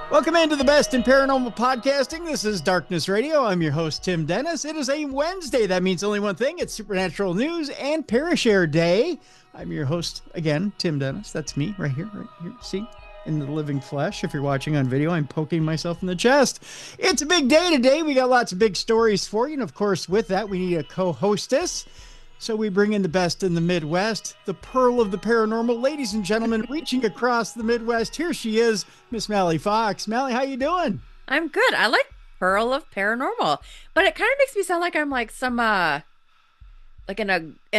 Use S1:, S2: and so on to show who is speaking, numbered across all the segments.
S1: Welcome into the best in paranormal podcasting. This is Darkness Radio. I'm your host, Tim Dennis. It is a Wednesday. That means only one thing. It's Supernatural News and Parashare Day. I'm your host again, Tim Dennis. That's me right here. See, in the living flesh. If you're watching on video, I'm poking myself in the chest. It's a big day today. We got lots of big stories for you. And of course, with that, we need a co-hostess. So we bring in the best in the Midwest, the pearl of the paranormal. Ladies and gentlemen, reaching across the Midwest, here she is, Miss Mallie Fox. Mallie, how you doing?
S2: I'm good. I like pearl of paranormal, but it kind of makes me sound like I'm like some like in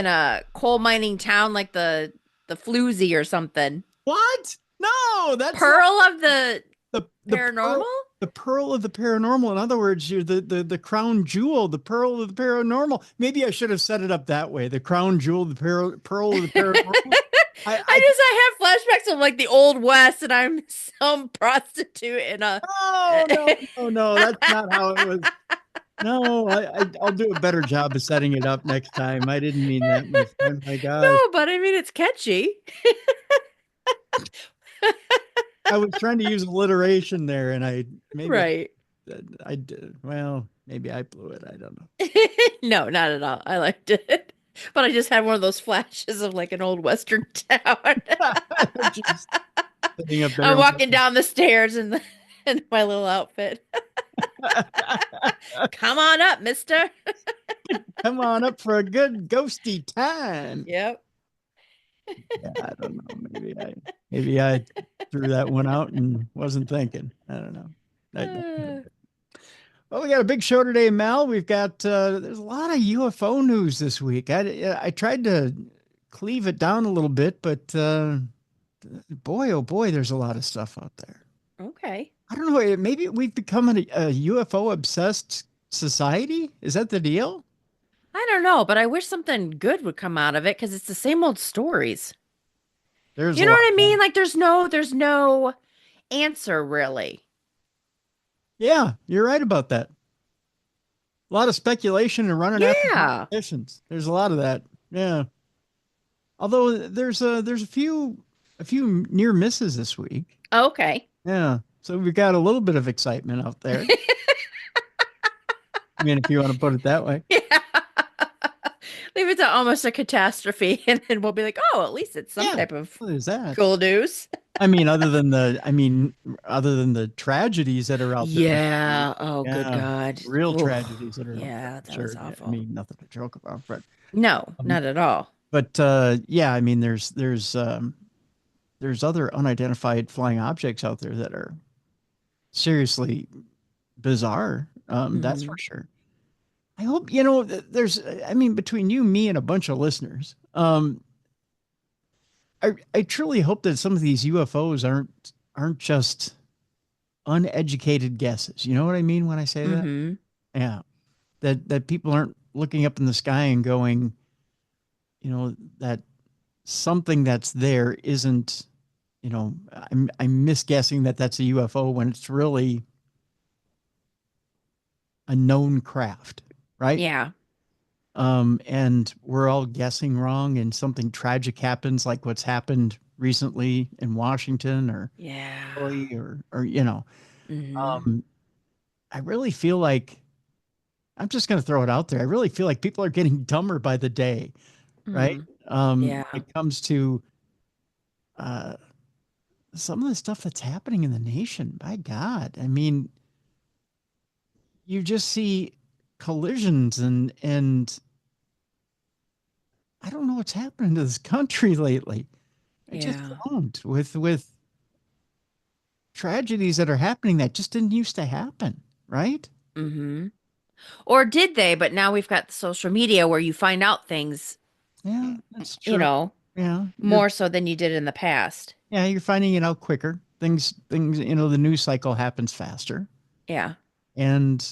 S2: a coal mining town, like the floozy or something.
S1: What? No, that's
S2: Pearl of the
S1: paranormal.
S2: paranormal.
S1: The pearl of the paranormal. In other words, you're the crown jewel, the pearl of the paranormal. Maybe I should have set it up that way. The crown jewel, the pearl of the paranormal.
S2: I have flashbacks of like the old West, and I'm some prostitute in a.
S1: No, that's not how it was. No, I'll do a better job of setting it up next time. I didn't mean that, my friend. My God.
S2: No, but I mean it's catchy.
S1: I was trying to use alliteration there, and
S2: Right.
S1: I did. Well, maybe I blew it. I don't know.
S2: No, not at all. I liked it. But I just had one of those flashes of like an old Western town.
S1: Just sitting up there.
S2: I'm walking down the stairs in my little outfit. Come on up, mister.
S1: Come on up for a good ghosty time.
S2: Yep.
S1: Yeah, I don't know. Maybe I threw that one out and wasn't thinking. I don't know. Well, we got a big show today, Mal. We've got there's a lot of UFO news this week. I tried to cleave it down a little bit, but boy, oh boy, there's a lot of stuff out there.
S2: Okay.
S1: I don't know. Maybe we've become a UFO obsessed society. Is that the deal?
S2: I don't know, but I wish something good would come out of it because it's the same old stories.
S1: There's
S2: You know what I mean? Like there's no answer really.
S1: Yeah, you're right about that. A lot of speculation and running after
S2: Yeah.
S1: politicians. There's a lot of that. Yeah. Although there's a few near misses this week.
S2: Okay.
S1: Yeah. So we've got a little bit of excitement out there. I mean, if you want to put it that way.
S2: Yeah. Leave it to almost a catastrophe, and then we'll be like, oh, at least it's some type of
S1: What is that?
S2: cool news.
S1: I mean, other than the tragedies that are out there.
S2: Yeah. Oh, good God.
S1: Real
S2: Oof.
S1: tragedies that are out there.
S2: Yeah, that was awful.
S1: I mean, nothing to joke about, but
S2: No, not at all.
S1: but yeah, I mean, there's other unidentified flying objects out there that are seriously bizarre. That's for sure. I hope, I mean, between you, me, and a bunch of listeners, I truly hope that some of these UFOs aren't just uneducated guesses. You know what I mean when I say that? Yeah. That people aren't looking up in the sky and going, that something that's there isn't, I'm misguessing that that's a UFO when it's really a known craft, right?
S2: Yeah.
S1: And we're all guessing wrong and something tragic happens like what's happened recently in Washington or I really feel like I'm just going to throw it out there. I really feel like people are getting dumber by the day, right?
S2: Yeah.
S1: It comes to some of the stuff that's happening in the nation. My God. I mean, you just see collisions and I don't know what's happening to this country lately. I just don't with tragedies that are happening that just didn't used to happen, right?
S2: Or did they? But now we've got social media where you find out things,
S1: Yeah, that's true. Yeah.
S2: more so than you did in the past.
S1: Yeah, you're finding it out quicker. Things, the news cycle happens faster.
S2: Yeah.
S1: And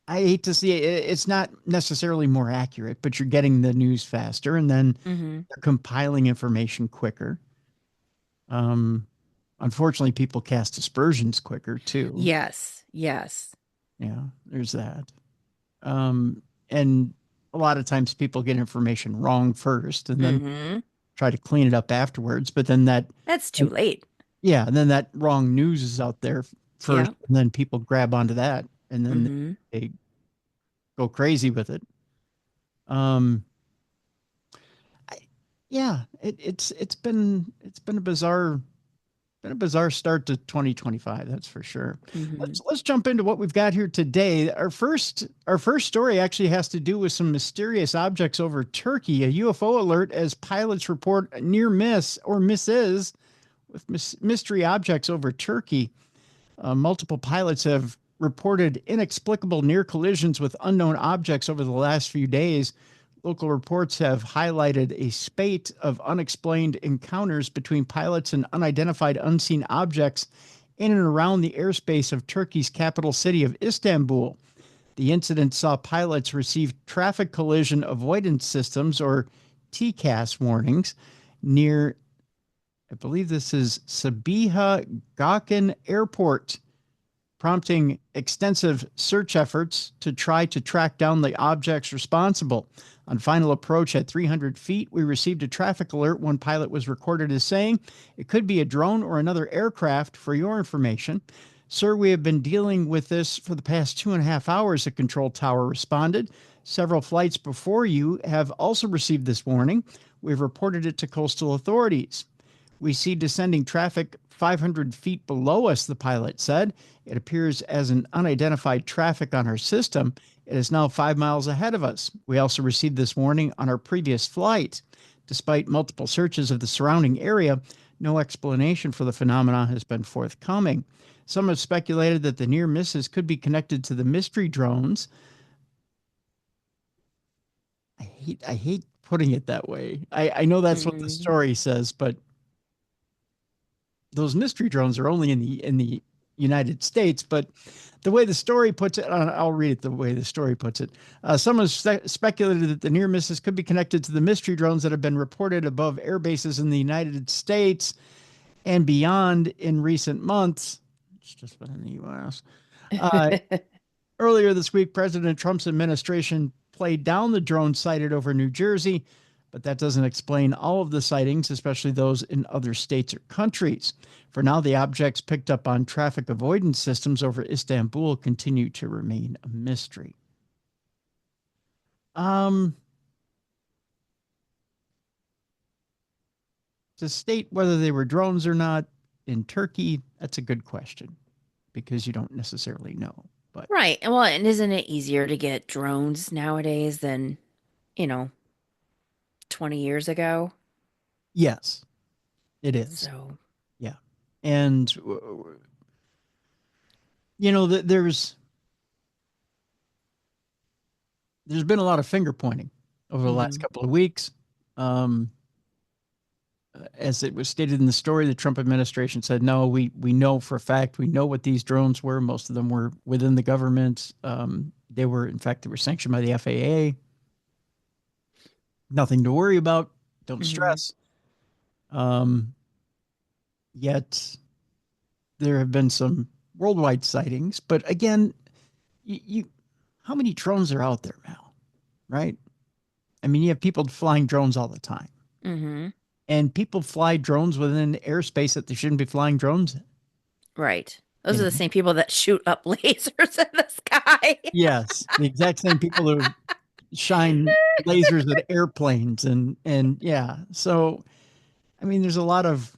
S1: I hate to see it. It's not necessarily more accurate, but you're getting the news faster and then they're compiling information quicker. Unfortunately, people cast aspersions quicker too.
S2: Yes. Yes.
S1: Yeah, there's that. And a lot of times people get information wrong first and then try to clean it up afterwards. But then
S2: That's too late.
S1: Yeah, and then that wrong news is out there first,
S2: Yeah.
S1: and then people grab onto that, and then
S2: Mm-hmm.
S1: they go crazy with it. Um, I, yeah, it's been a bizarre start to 2025. That's for sure.
S2: Mm-hmm.
S1: Let's jump into what we've got here today. Our first story actually has to do with some mysterious objects over Turkey. A UFO alert as pilots report near miss or misses with mystery objects over Turkey. Multiple pilots have reported inexplicable near collisions with unknown objects over the last few days. Local reports have highlighted a spate of unexplained encounters between pilots and unidentified unseen objects in and around the airspace of Turkey's capital city of Istanbul. The incident saw pilots receive traffic collision avoidance systems or TCAS warnings near, I believe this is Sabiha Gökçen Airport, prompting extensive search efforts to try to track down the objects responsible. On final approach at 300 feet, we received a traffic alert. One pilot was recorded as saying, "It could be a drone or another aircraft for your information." "Sir, we have been dealing with this for the past 2.5 hours," a control tower responded. "Several flights before you have also received this warning. We've reported it to coastal authorities." "We see descending traffic 500 feet below us," the pilot said. "It appears as an unidentified traffic on our system. It is now 5 miles ahead of us. We also received this warning on our previous flight." Despite multiple searches of the surrounding area, no explanation for the phenomenon has been forthcoming. Some have speculated that the near misses could be connected to the mystery drones. I hate putting it that way. I know that's what the
S2: Mm-hmm.
S1: story says, but those mystery drones are only in the United States. But the way the story puts it, I'll read it the way the story puts it. Someone speculated that the near misses could be connected to the mystery drones that have been reported above air bases in the United States and beyond in recent months. It's just been in the U.S. Uh, Earlier this week, President Trump's administration played down the drone sighted over New Jersey, but that doesn't explain all of the sightings, especially those in other states or countries. For now, the objects picked up on traffic avoidance systems over Istanbul continue to remain a mystery. Um, to state whether they were drones or not in Turkey, that's a good question because you don't necessarily know. But
S2: Right. And well, and isn't it easier to get drones nowadays than, you know, 20 years ago?
S1: yes, it is.
S2: So,
S1: Yeah. And, you know, there's been a lot of finger pointing over the last
S2: hmm
S1: couple of weeks. Um, as it was stated in the story, the Trump administration said, no, we know for a fact, we know what these drones were. Most of them were within the government. They were, in fact, they were sanctioned by the FAA. Nothing to worry about. Don't
S2: hmm
S1: stress. Um, Yet there have been some worldwide sightings. But again, how many drones are out there now, right? I mean, you have people flying drones all the time.
S2: hmm
S1: And people fly drones within airspace that they shouldn't be flying drones in,
S2: Right.
S1: you
S2: Those are the
S1: know?
S2: same people that shoot up lasers in the sky.
S1: Yes, the exact same people who shine lasers at airplanes and yeah. So, I mean, there's a lot of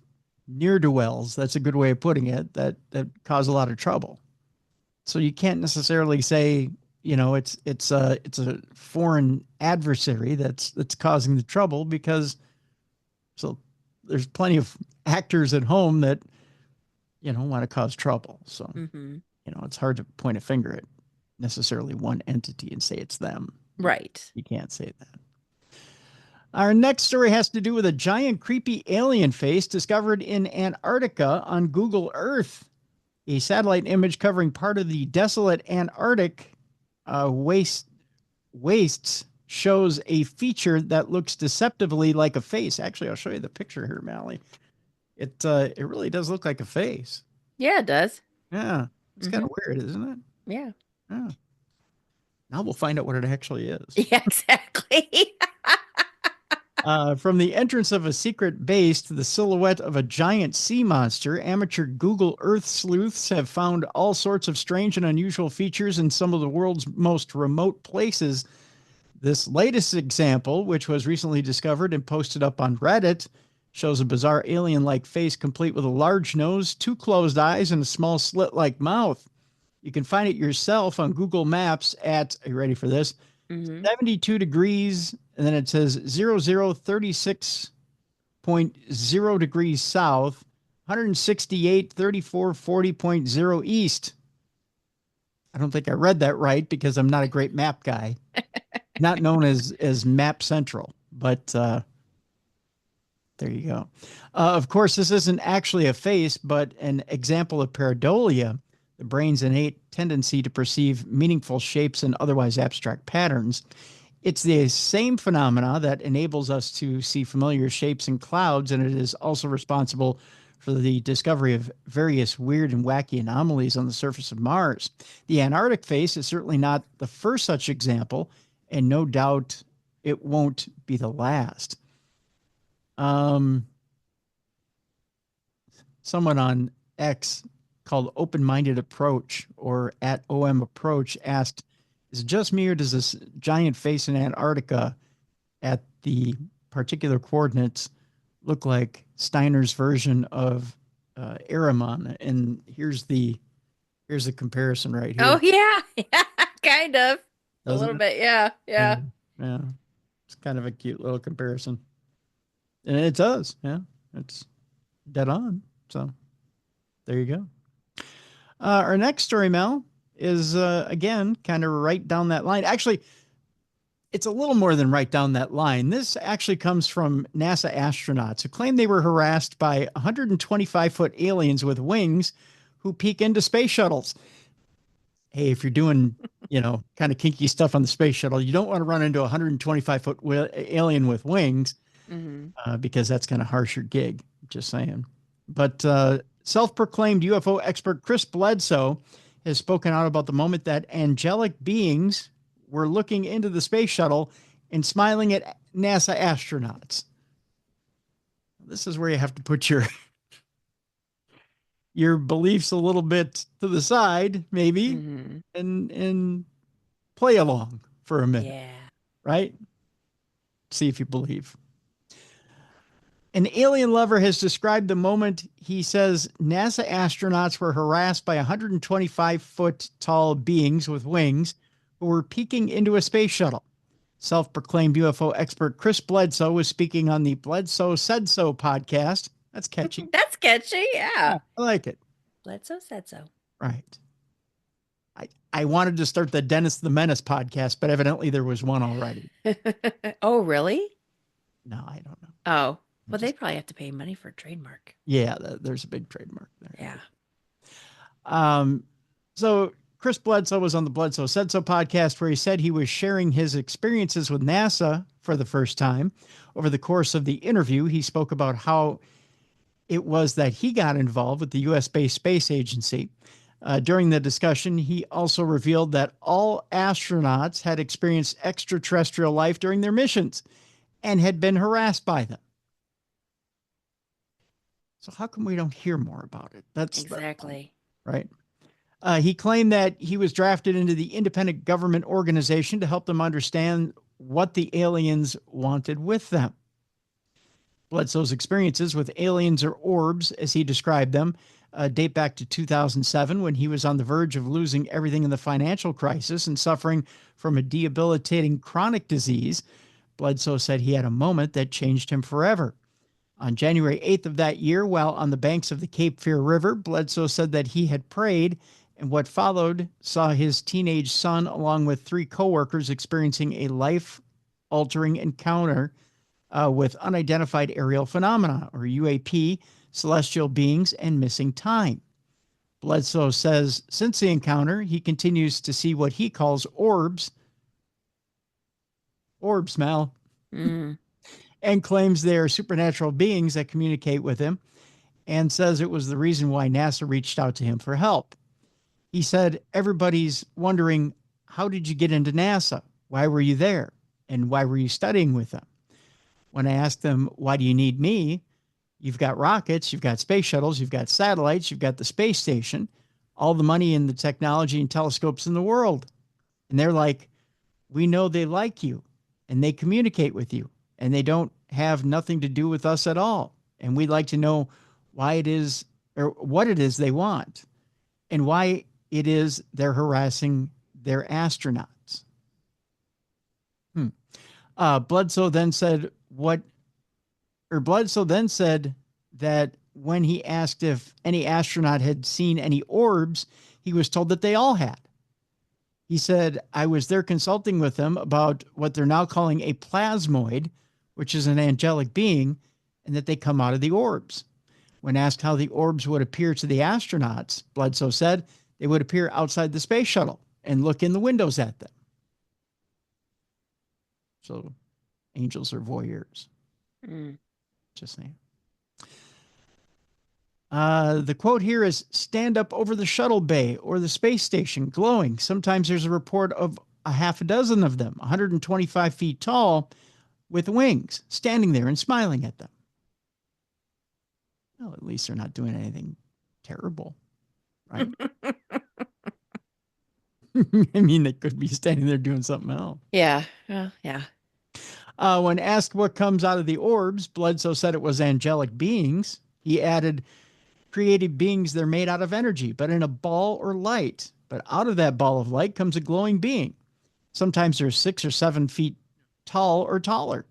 S1: near do wells, that's a good way of putting it, that cause a lot of trouble. So you can't necessarily say, it's a foreign adversary that's causing the trouble because so there's plenty of actors at home that want to cause trouble. So,
S2: hmm
S1: it's hard to point a finger at necessarily one entity and say it's them.
S2: Right.
S1: You can't say that. Our next story has to do with a giant, creepy alien face discovered in Antarctica on Google Earth. A satellite image covering part of the desolate Antarctic wastes shows a feature that looks deceptively like a face. Actually, I'll show you the picture here, Mallie. It really does look like a face.
S2: Yeah, it does.
S1: Yeah, it's kind
S2: hmm
S1: of weird, isn't it?
S2: Yeah.
S1: Yeah. Now we'll find out what it actually is.
S2: Yeah, exactly.
S1: From the entrance of a secret base to the silhouette of a giant sea monster, amateur Google Earth sleuths have found all sorts of strange and unusual features in some of the world's most remote places. This latest example, which was recently discovered and posted up on Reddit, shows a bizarre alien-like face complete with a large nose, two closed eyes, and a small slit-like mouth. You can find it yourself on Google Maps at, are you ready for this? 72 degrees, and then it says 0036.0 degrees south, 168, 34, 40.0 east. I don't think I read that right because I'm not a great map guy. Not known as Map Central, but there you go. Of course, this isn't actually a face, but an example of pareidolia, the brain's innate tendency to perceive meaningful shapes and otherwise abstract patterns. It's the same phenomena that enables us to see familiar shapes in clouds, and it is also responsible for the discovery of various weird and wacky anomalies on the surface of Mars. The Antarctic face is certainly not the first such example, and no doubt it won't be the last. Someone on X called Open-Minded Approach, or at OM Approach, asked, is it just me or does this giant face in Antarctica at the particular coordinates look like Steiner's version of Ahriman? And here's the comparison right here.
S2: Oh yeah, yeah, kind of.
S1: Doesn't
S2: a little
S1: it?
S2: bit, yeah.
S1: Yeah. It's kind of a cute little comparison. And it does, yeah. It's dead on. So there you go. Our next story, Mel, is again kind of right down that line. Actually, it's a little more than right down that line. This actually comes from NASA astronauts who claim they were harassed by 125-foot aliens with wings who peek into space shuttles. Hey, if you're doing, kind of kinky stuff on the space shuttle, you don't want to run into a 125-foot alien with wings because that's going to harsh your gig. Just saying. But self-proclaimed UFO expert Chris Bledsoe has spoken out about the moment that angelic beings were looking into the space shuttle and smiling at NASA astronauts. This is where you have to put your beliefs a little bit to the side, maybe, and play along for a minute.
S2: Yeah.
S1: Right? See if you believe. An alien lover has described the moment he says NASA astronauts were harassed by 125-foot tall beings with wings who were peeking into a space shuttle. Self-proclaimed UFO expert Chris Bledsoe was speaking on the Bledsoe Said So podcast. That's catchy.
S2: That's catchy, yeah.
S1: I like it.
S2: Bledsoe Said So.
S1: Right. I wanted to start the Dennis the Menace podcast, but evidently there was one already.
S2: Oh, really?
S1: No, I don't know.
S2: Oh, well, they probably have to pay money for a trademark.
S1: Yeah, there's a big trademark there.
S2: Yeah.
S1: So Chris Bledsoe was on the Bledsoe Said So podcast where he said he was sharing his experiences with NASA for the first time. Over the course of the interview, he spoke about how it was that he got involved with the U.S.-based space agency. During the discussion, he also revealed that all astronauts had experienced extraterrestrial life during their missions and had been harassed by them. So how come we don't hear more about it? That's
S2: exactly
S1: right. He claimed that he was drafted into the independent government organization to help them understand what the aliens wanted with them. Bledsoe's experiences with aliens or orbs, as he described them, date back to 2007 when he was on the verge of losing everything in the financial crisis and suffering from a debilitating chronic disease. Bledsoe said he had a moment that changed him forever. On January 8th of that year, while on the banks of the Cape Fear River, Bledsoe said that he had prayed, and what followed saw his teenage son, along with 3 coworkers, experiencing a life-altering encounter with unidentified aerial phenomena, or UAP, celestial beings, and missing time. Bledsoe says since the encounter, he continues to see what he calls orbs. Orbs, Mal. And claims they are supernatural beings that communicate with him, and says it was the reason why NASA reached out to him for help. He said, everybody's wondering, how did you get into NASA? Why were you there? And why were you studying with them? When I asked them, why do you need me? You've got rockets, you've got space shuttles, you've got satellites, you've got the space station, all the money and the technology and telescopes in the world. And they're like, we know they like you and they communicate with you and they don't have nothing to do with us at all. And we'd like to know why it is or what it is they want and why it is they're harassing their astronauts. Bledsoe then said that when he asked if any astronaut had seen any orbs, he was told that they all had. He said, I was there consulting with them about what they're now calling a plasmoid, which is an angelic being, and that they come out of the orbs. When asked how the orbs would appear to the astronauts, Bledsoe said they would appear outside the space shuttle and look in the windows at them. So angels are voyeurs. Just saying. The quote here is, stand up over the shuttle bay or the space station glowing. Sometimes there's a report of a half a dozen of them, 125 feet tall with wings, standing there and smiling at them. Well, at least they're not doing anything terrible, right? I mean, they could be standing there doing something else.
S2: Yeah. Yeah.
S1: When asked what comes out of the orbs, Bledsoe said it was angelic beings. He added, created beings, they're made out of energy, but in a ball or light. But out of that ball of light comes a glowing being. Sometimes they're 6 or 7 feet tall or taller,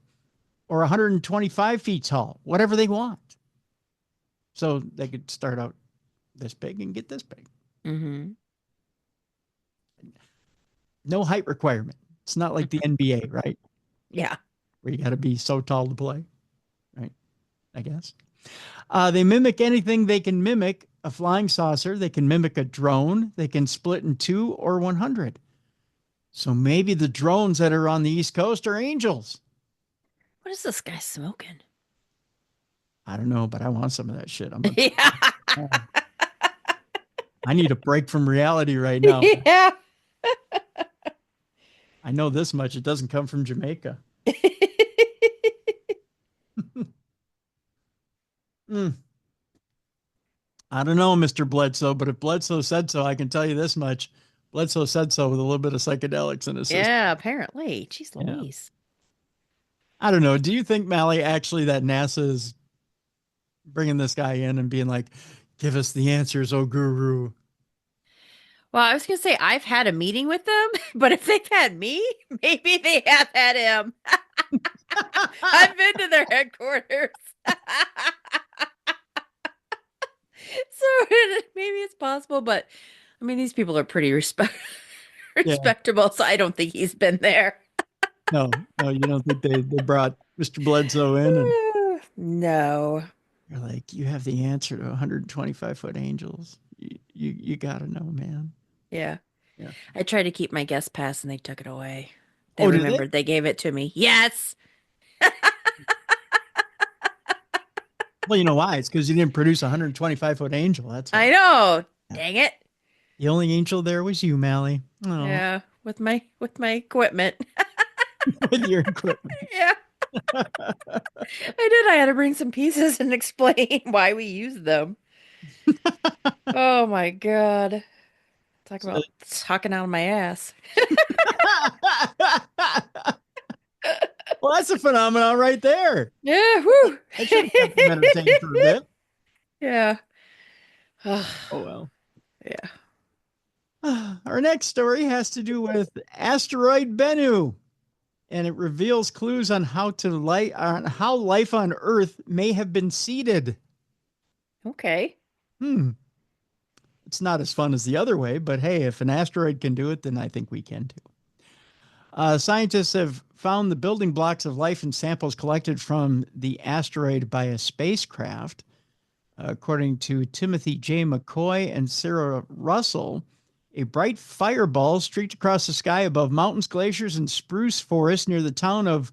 S1: or 125 feet tall, whatever they want. So they could start out this big and get this big.
S2: Mm-hmm.
S1: No height requirement. It's not like the NBA, right?
S2: Yeah.
S1: Where you got to be so tall to play, right? I guess. They mimic anything they can mimic. A flying saucer, they can mimic a drone. They can split in 2 or 100. So maybe the drones that are on the East Coast are angels.
S2: What is this guy smoking?
S1: I don't know, but I want some of that shit.
S2: Yeah.
S1: I need a break from reality right now.
S2: Yeah.
S1: I know this much. It doesn't come from Jamaica. I don't know, Mr. Bledsoe, but if Bledsoe said so, I can tell you this much. Bledsoe said so with a little bit of psychedelics in his system.
S2: Yeah, apparently. Jeez Louise.
S1: Yeah. I don't know. Do you think, Mallie, actually that NASA is bringing this guy in and being like, give us the answers, oh guru?
S2: Well, I was going to say, I've had a meeting with them, but if they've had me, maybe they have had him. I've been to their headquarters. So maybe it's possible, but I mean, these people are pretty respectable, so I don't think he's been there.
S1: No, you don't think they brought Mr. Bledsoe in? And
S2: no.
S1: You're like, you have the answer to 125-foot angels. You got to know, man.
S2: Yeah.
S1: Yeah.
S2: I tried to keep my guest pass and they took it away. They remembered they gave it to me. Yes.
S1: Well, you know why? It's because you didn't produce a 125-foot angel. That's why.
S2: I know. Yeah. Dang it.
S1: The only angel there was you, Mallie. Oh.
S2: Yeah, with my equipment.
S1: With your equipment.
S2: Yeah. I did. I had to bring some pieces and explain why we use them. Oh my God. Talk about talking out of my ass.
S1: Well, that's a phenomenon right there.
S2: Yeah, whoo.
S1: I should have kept entertained for a bit.
S2: Yeah.
S1: Oh, well.
S2: Yeah.
S1: Our next story has to do with asteroid Bennu, and it reveals clues on how life on Earth may have been seeded.
S2: Okay.
S1: It's not as fun as the other way, but hey, if an asteroid can do it, then I think we can too. Scientists have found the building blocks of life in samples collected from the asteroid by a spacecraft. According to Timothy J. McCoy and Sarah Russell, a bright fireball streaked across the sky above mountains, glaciers, and spruce forests near the town of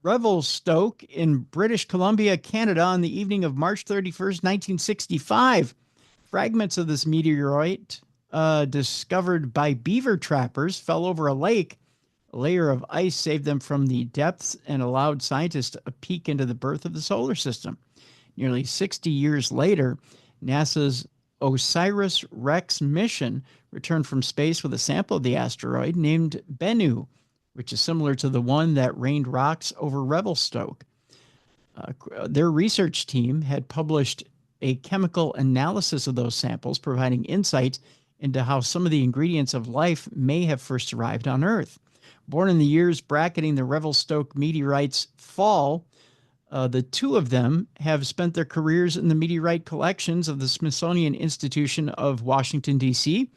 S1: Revelstoke in British Columbia, Canada, on the evening of March 31st, 1965. Fragments of this meteorite, discovered by beaver trappers, fell over a lake A layer of ice saved them from the depths and allowed scientists a peek into the birth of the solar system. Nearly 60 years later, NASA's OSIRIS-REx mission returned from space with a sample of the asteroid named Bennu, which is similar to the one that rained rocks over Revelstoke. Their research team had published a chemical analysis of those samples, providing insights into how some of the ingredients of life may have first arrived on Earth. Born in the years bracketing the Revelstoke meteorite's fall, the two of them have spent their careers in the meteorite collections of the Smithsonian Institution of Washington, D.C.,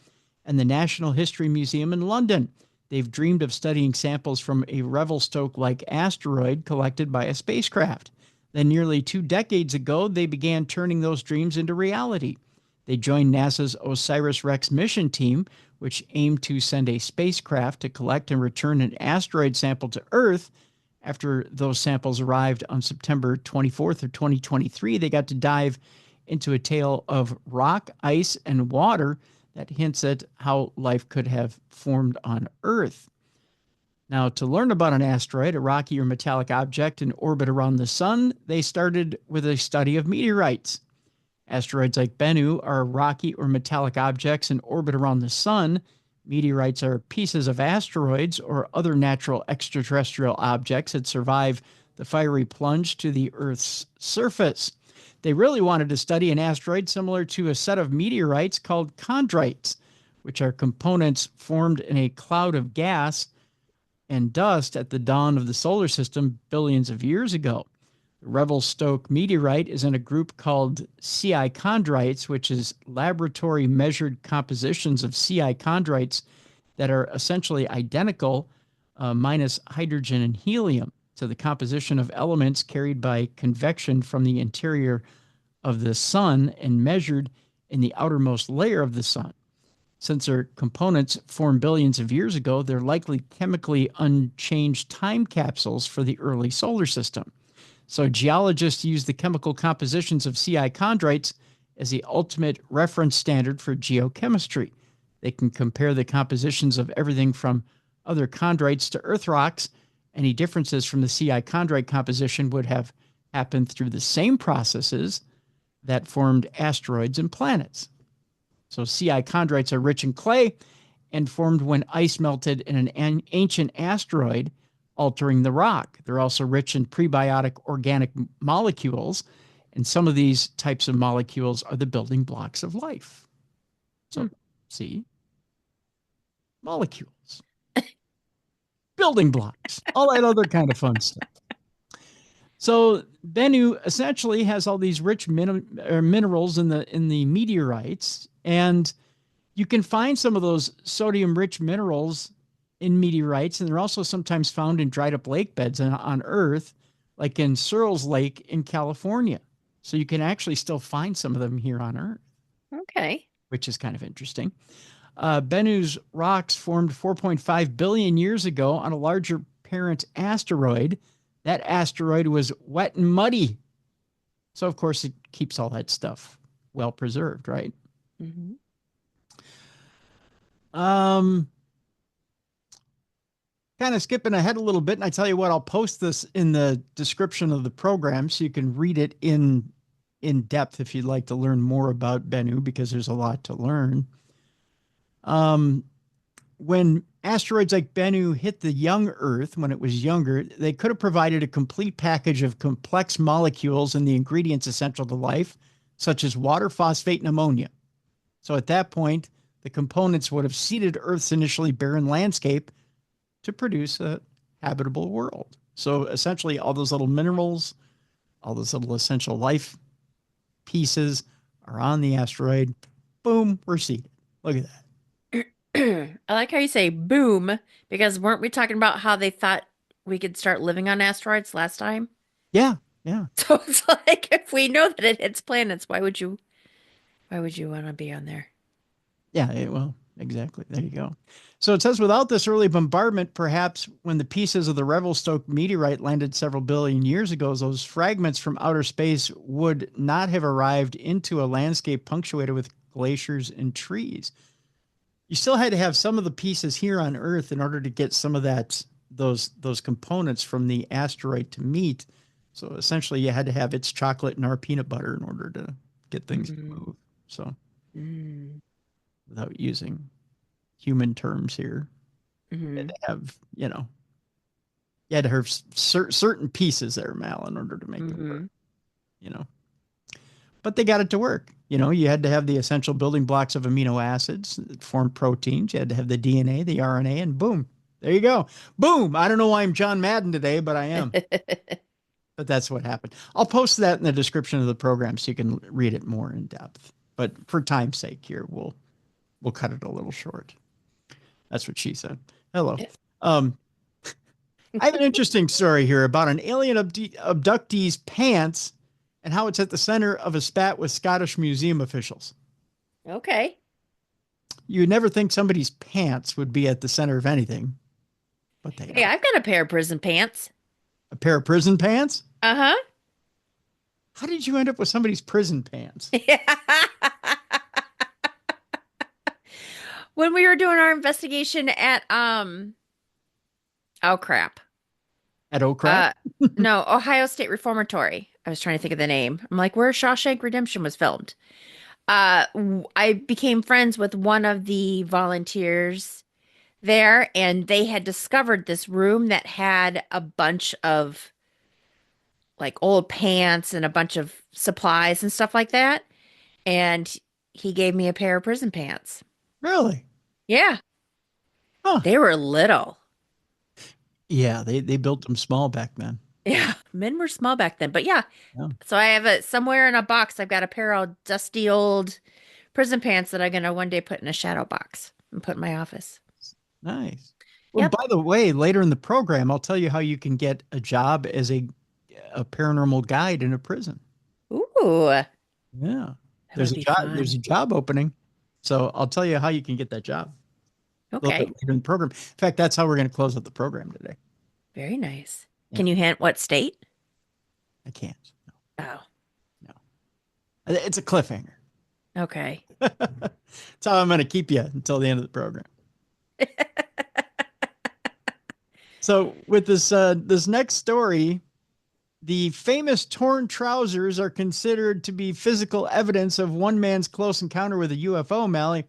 S1: and the National History Museum in London. They've dreamed of studying samples from a Revelstoke-like asteroid collected by a spacecraft. Then nearly 2 decades ago, they began turning those dreams into reality. They joined NASA's OSIRIS-REx mission team, which aimed to send a spacecraft to collect and return an asteroid sample to Earth. After those samples arrived on September 24th of 2023, they got to dive into a tale of rock, ice, and water that hints at how life could have formed on Earth. Now, to learn about an asteroid, a rocky or metallic object in orbit around the sun, they started with a study of meteorites. Asteroids like Bennu are rocky or metallic objects in orbit around the sun. Meteorites are pieces of asteroids or other natural extraterrestrial objects that survive the fiery plunge to the Earth's surface. They really wanted to study an asteroid similar to a set of meteorites called chondrites, which are components formed in a cloud of gas and dust at the dawn of the solar system billions of years ago. The Revelstoke meteorite is in a group called Ci chondrites, which is laboratory measured compositions of Ci chondrites that are essentially identical, minus hydrogen and helium, to the composition of elements carried by convection from the interior of the sun and measured in the outermost layer of the sun. Since their components formed billions of years ago, they're likely chemically unchanged time capsules for the early solar system. So geologists use the chemical compositions of Ci chondrites as the ultimate reference standard for geochemistry. They can compare the compositions of everything from other chondrites to Earth rocks. Any differences from the Ci chondrite composition would have happened through the same processes that formed asteroids and planets. So Ci chondrites are rich in clay and formed when ice melted in an ancient asteroid, altering the rock. They're also rich in prebiotic organic molecules, and some of these types of molecules are the building blocks of life. So, see? Molecules. Building blocks. All that other kind of fun stuff. So Bennu essentially has all these rich minerals in the meteorites, and you can find some of those sodium-rich minerals in meteorites, and they're also sometimes found in dried-up lake beds on Earth, like in Searles Lake in California. So you can actually still find some of them here on Earth.
S2: Okay.
S1: Which is kind of interesting. Bennu's rocks formed 4.5 billion years ago on a larger parent asteroid. That asteroid was wet and muddy. So, of course, it keeps all that stuff well preserved, right?
S2: Mm-hmm.
S1: Kind of skipping ahead a little bit, and I tell you what, I'll post this in the description of the program so you can read it in depth if you'd like to learn more about Bennu, because there's a lot to learn. When asteroids like Bennu hit the young Earth when it was younger, they could have provided a complete package of complex molecules and the ingredients essential to life, such as water, phosphate, and ammonia. So at that point, the components would have seeded Earth's initially barren landscape to produce a habitable world. So essentially, all those little minerals, all those little essential life pieces are on the asteroid. Boom, we're seeded. Look at that.
S2: I like how you say boom, because weren't we talking about how they thought we could start living on asteroids last time?
S1: Yeah, yeah.
S2: So it's like, if we know that it hits planets, why would you want to be on there?
S1: Yeah, well, exactly. There you go. So it says, without this early bombardment, perhaps when the pieces of the Revelstoke meteorite landed several billion years ago, those fragments from outer space would not have arrived into a landscape punctuated with glaciers and trees. You still had to have some of the pieces here on Earth in order to get some of that those components from the asteroid to meet. So essentially, you had to have its chocolate and our peanut butter in order to get things to move. So, without using human terms here, you had to have, you had to have certain pieces there, Mal, in order to make them work. But they got it to work. You had to have the essential building blocks of amino acids that form proteins. You had to have the DNA, the RNA, and boom, there you go. Boom. I don't know why I'm John Madden today, but I am. But that's what happened. I'll post that in the description of the program so you can read it more in depth. But for time's sake here, we'll cut it a little short. That's what she said. Hello. I have an interesting story here about an alien abductee's pants and how it's at the center of a spat with Scottish museum officials.
S2: Okay.
S1: You would never think somebody's pants would be at the center of anything, but they are.
S2: I've got a pair of prison pants.
S1: A pair of prison pants?
S2: Uh-huh.
S1: How did you end up with somebody's prison pants?
S2: When we were doing our investigation at oh crap.
S1: At Crap?
S2: No, Ohio State Reformatory. I was trying to think of the name. I'm like, where Shawshank Redemption was filmed. I became friends with one of the volunteers there, and they had discovered this room that had a bunch of like old pants and a bunch of supplies and stuff like that. And he gave me a pair of prison pants.
S1: Really?
S2: Yeah.
S1: Huh.
S2: They were little.
S1: Yeah, they built them small back then.
S2: Yeah, men were small back then. But yeah. So I have it somewhere in a box. I've got a pair of dusty old prison pants that I'm going to one day put in a shadow box and put in my office.
S1: Nice. Well, by the way, later in the program, I'll tell you how you can get a job as a paranormal guide in a prison.
S2: Ooh.
S1: Yeah. There's a job opening. So I'll tell you how you can get that job.
S2: Okay.
S1: A little bit later in the program. In fact, that's how we're going to close out the program today.
S2: Very nice. Yeah. Can you hint what state?
S1: I can't.
S2: No. Oh.
S1: No. It's a cliffhanger.
S2: Okay.
S1: That's how I'm going to keep you until the end of the program. So with this next story, the famous torn trousers are considered to be physical evidence of one man's close encounter with a UFO, Mallie.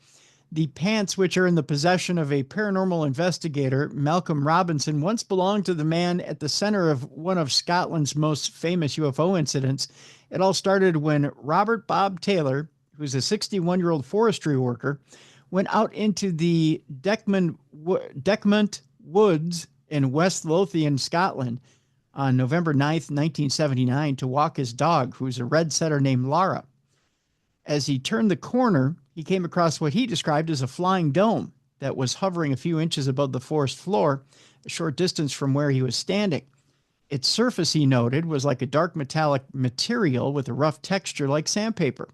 S1: The pants, which are in the possession of a paranormal investigator, Malcolm Robinson, once belonged to the man at the center of one of Scotland's most famous UFO incidents. It all started when Robert Bob Taylor, who's a 61-year-old forestry worker, went out into the Deckmont Woods in West Lothian, Scotland, on November 9th, 1979, to walk his dog, who's a red setter named Lara. As he turned the corner, he came across what he described as a flying dome that was hovering a few inches above the forest floor, a short distance from where he was standing. Its surface, he noted, was like a dark metallic material with a rough texture like sandpaper,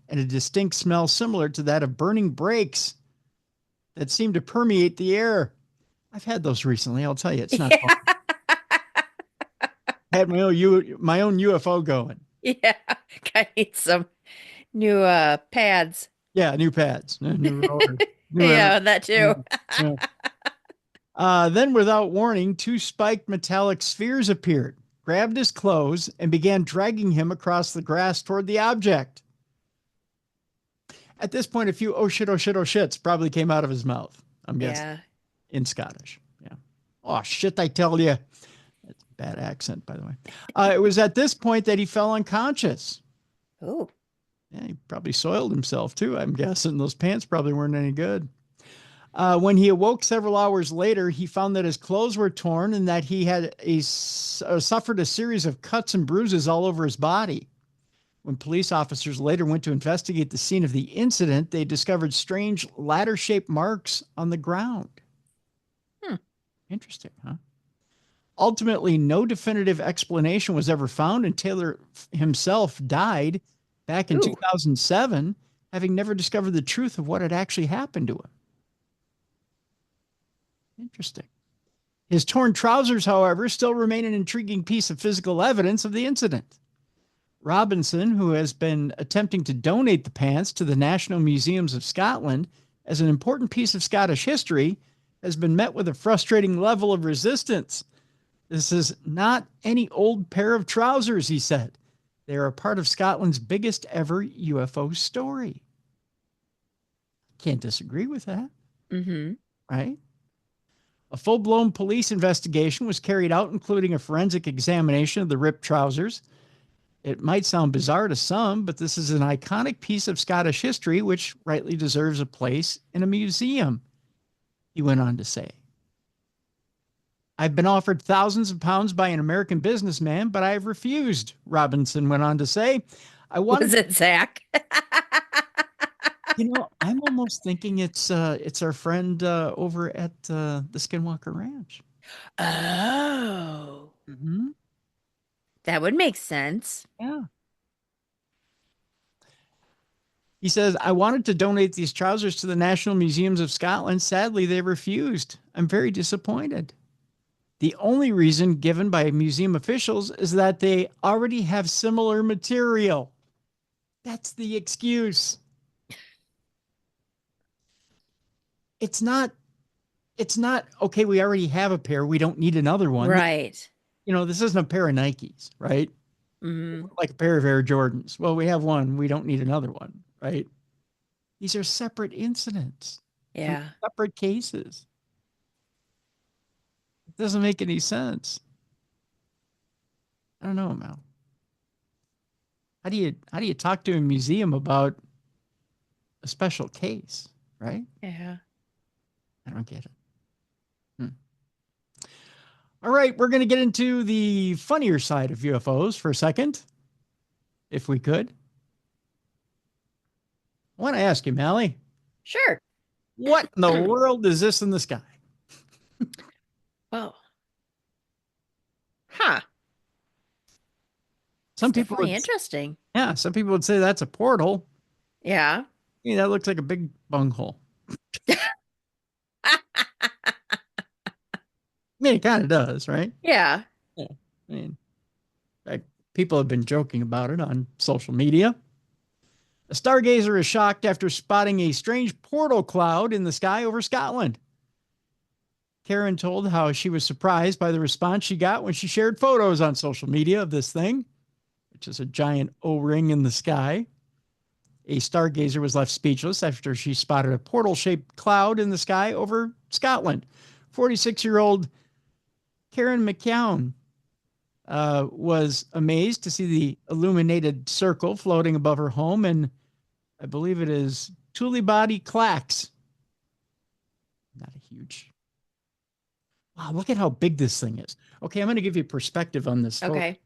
S1: and a distinct smell similar to that of burning brakes that seemed to permeate the air. I've had those recently. I'll tell you, it's not fun. I had my own UFO going.
S2: Yeah, I need some new pads.
S1: Yeah, new pads. New rollers.
S2: Yeah, that too.
S1: Then, without warning, two spiked metallic spheres appeared, grabbed his clothes, and began dragging him across the grass toward the object. At this point, a few oh shit, shits probably came out of his mouth, I'm guessing. Yeah. In Scottish. Yeah. Oh shit, I tell you. That's a bad accent, by the way. It was at this point that he fell unconscious.
S2: Oh.
S1: Yeah, he probably soiled himself too, I'm guessing. Those pants probably weren't any good. When he awoke several hours later, he found that his clothes were torn and that he had suffered a series of cuts and bruises all over his body. When police officers later went to investigate the scene of the incident, they discovered strange ladder-shaped marks on the ground. Interesting, huh? Ultimately, no definitive explanation was ever found, and Taylor himself died back in 2007, having never discovered the truth of what had actually happened to him. Interesting. His torn trousers, however, still remain an intriguing piece of physical evidence of the incident. Robinson, who has been attempting to donate the pants to the National Museums of Scotland as an important piece of Scottish history, has been met with a frustrating level of resistance. This is not any old pair of trousers, he said. They are a part of Scotland's biggest ever UFO story. Can't disagree with that.
S2: Mm-hmm.
S1: Right? A full-blown police investigation was carried out, including a forensic examination of the ripped trousers. It might sound bizarre to some, but this is an iconic piece of Scottish history which rightly deserves a place in a museum, he went on to say. I've been offered thousands of pounds by an American businessman, but I have refused, Robinson went on to say.
S2: Was it Zach?
S1: I'm almost thinking it's our friend over at the Skinwalker Ranch.
S2: Oh.
S1: Mm-hmm.
S2: That would make sense.
S1: Yeah. He says, I wanted to donate these trousers to the National Museums of Scotland. Sadly, they refused. I'm very disappointed. The only reason given by museum officials is that they already have similar material. That's the excuse. It's not, okay, we already have a pair. We don't need another one.
S2: Right.
S1: This isn't a pair of Nikes, right?
S2: Mm-hmm.
S1: Like a pair of Air Jordans. Well, we have one. We don't need another one, right? These are separate incidents.
S2: Yeah.
S1: Separate cases. It doesn't make any sense. I don't know, Mal. How do you talk to a museum about a special case, right?
S2: Yeah.
S1: I don't get it. All right, we're going to get into the funnier side of UFOs for a second, if we could. I want to ask you, Mallie.
S2: Sure.
S1: What in the world is this in the sky?
S2: Oh. Huh.
S1: Some
S2: It's
S1: people
S2: definitely
S1: would,
S2: interesting.
S1: yeah, some people would say that's a portal.
S2: Yeah.
S1: That looks like a big bunghole. I mean, it kind of does, right?
S2: Yeah.
S1: Yeah. I mean, people have been joking about it on social media. A stargazer is shocked after spotting a strange portal cloud in the sky over Scotland. Karen told how she was surprised by the response she got when she shared photos on social media of this thing, which is a giant O-ring in the sky. A stargazer was left speechless after she spotted a portal-shaped cloud in the sky over Scotland. 46-year-old Karen McCown was amazed to see the illuminated circle floating above her home, and I believe it is Tullibody Clacks. Not a huge. Wow, look at how big this thing is. Okay, I'm going to give you perspective on this.
S2: Okay.
S1: Photo.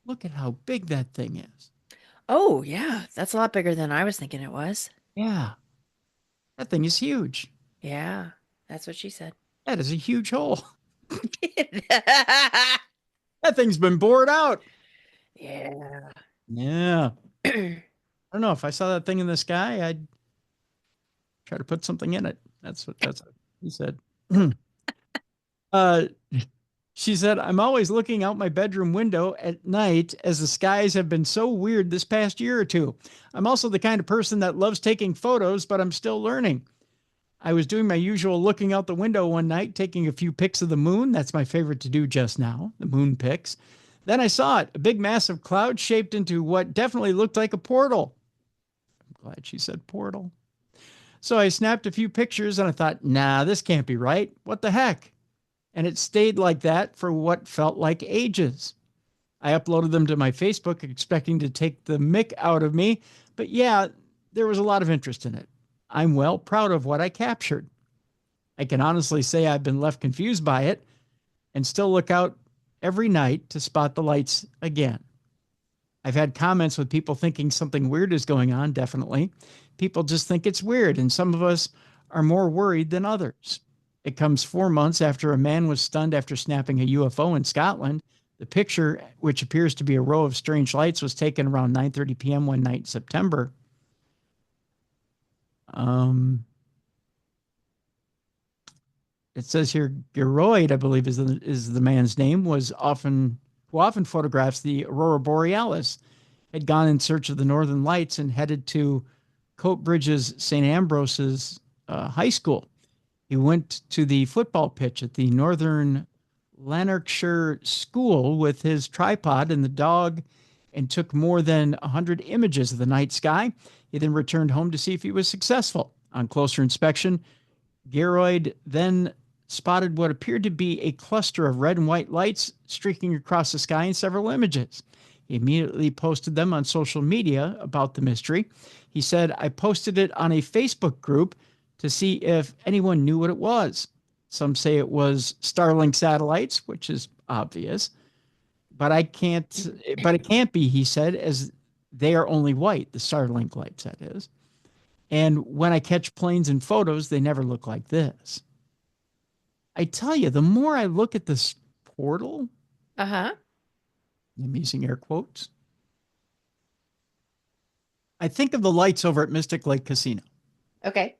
S1: Look at how big that thing is.
S2: Oh, yeah. That's a lot bigger than I was thinking it was.
S1: Yeah. That thing is huge.
S2: Yeah. That's what she said.
S1: That is a huge hole. That thing's been bored out.
S2: Yeah.
S1: Yeah. I don't know. If I saw that thing in the sky, I'd try to put something in it. That's what he said. She said, I'm always looking out my bedroom window at night as the skies have been so weird this past year or two. I'm also the kind of person that loves taking photos, but I'm still learning. I was doing my usual looking out the window one night, taking a few pics of the moon. That's my favorite to do just now, the moon pics. Then I saw it, a big massive cloud shaped into what definitely looked like a portal. I'm glad she said portal. So I snapped a few pictures and I thought, nah, this can't be right. What the heck? And it stayed like that for what felt like ages. I uploaded them to my Facebook, expecting to take the mick out of me. But yeah, there was a lot of interest in it. I'm well proud of what I captured. I can honestly say I've been left confused by it and still look out every night to spot the lights again. I've had comments with people thinking something weird is going on, definitely. People just think it's weird, and some of us are more worried than others. It comes 4 months after a man was stunned after snapping a UFO in Scotland. The picture, which appears to be a row of strange lights, was taken around 9:30 p.m. one night in September. It says here, Geroid, I believe is the man's name, who often photographs the Aurora Borealis, had gone in search of the northern lights and headed to Coatbridge's St. Ambrose's high school. He went to the football pitch at the Northern Lanarkshire School with his tripod and the dog and took more than 100 images of the night sky. He then returned home to see if he was successful. On closer inspection, Geroyd then spotted what appeared to be a cluster of red and white lights streaking across the sky in several images. He immediately posted them on social media about the mystery. He said, "I posted it on a Facebook group to see if anyone knew what it was. Some say it was Starlink satellites, which is obvious, but it can't be," he said, "as they are only white, the Starlink lights, that is. And when I catch planes in photos, they never look like this." I tell you, the more I look at this portal, I'm using air quotes, I think of the lights over at Mystic Lake Casino.
S2: Okay.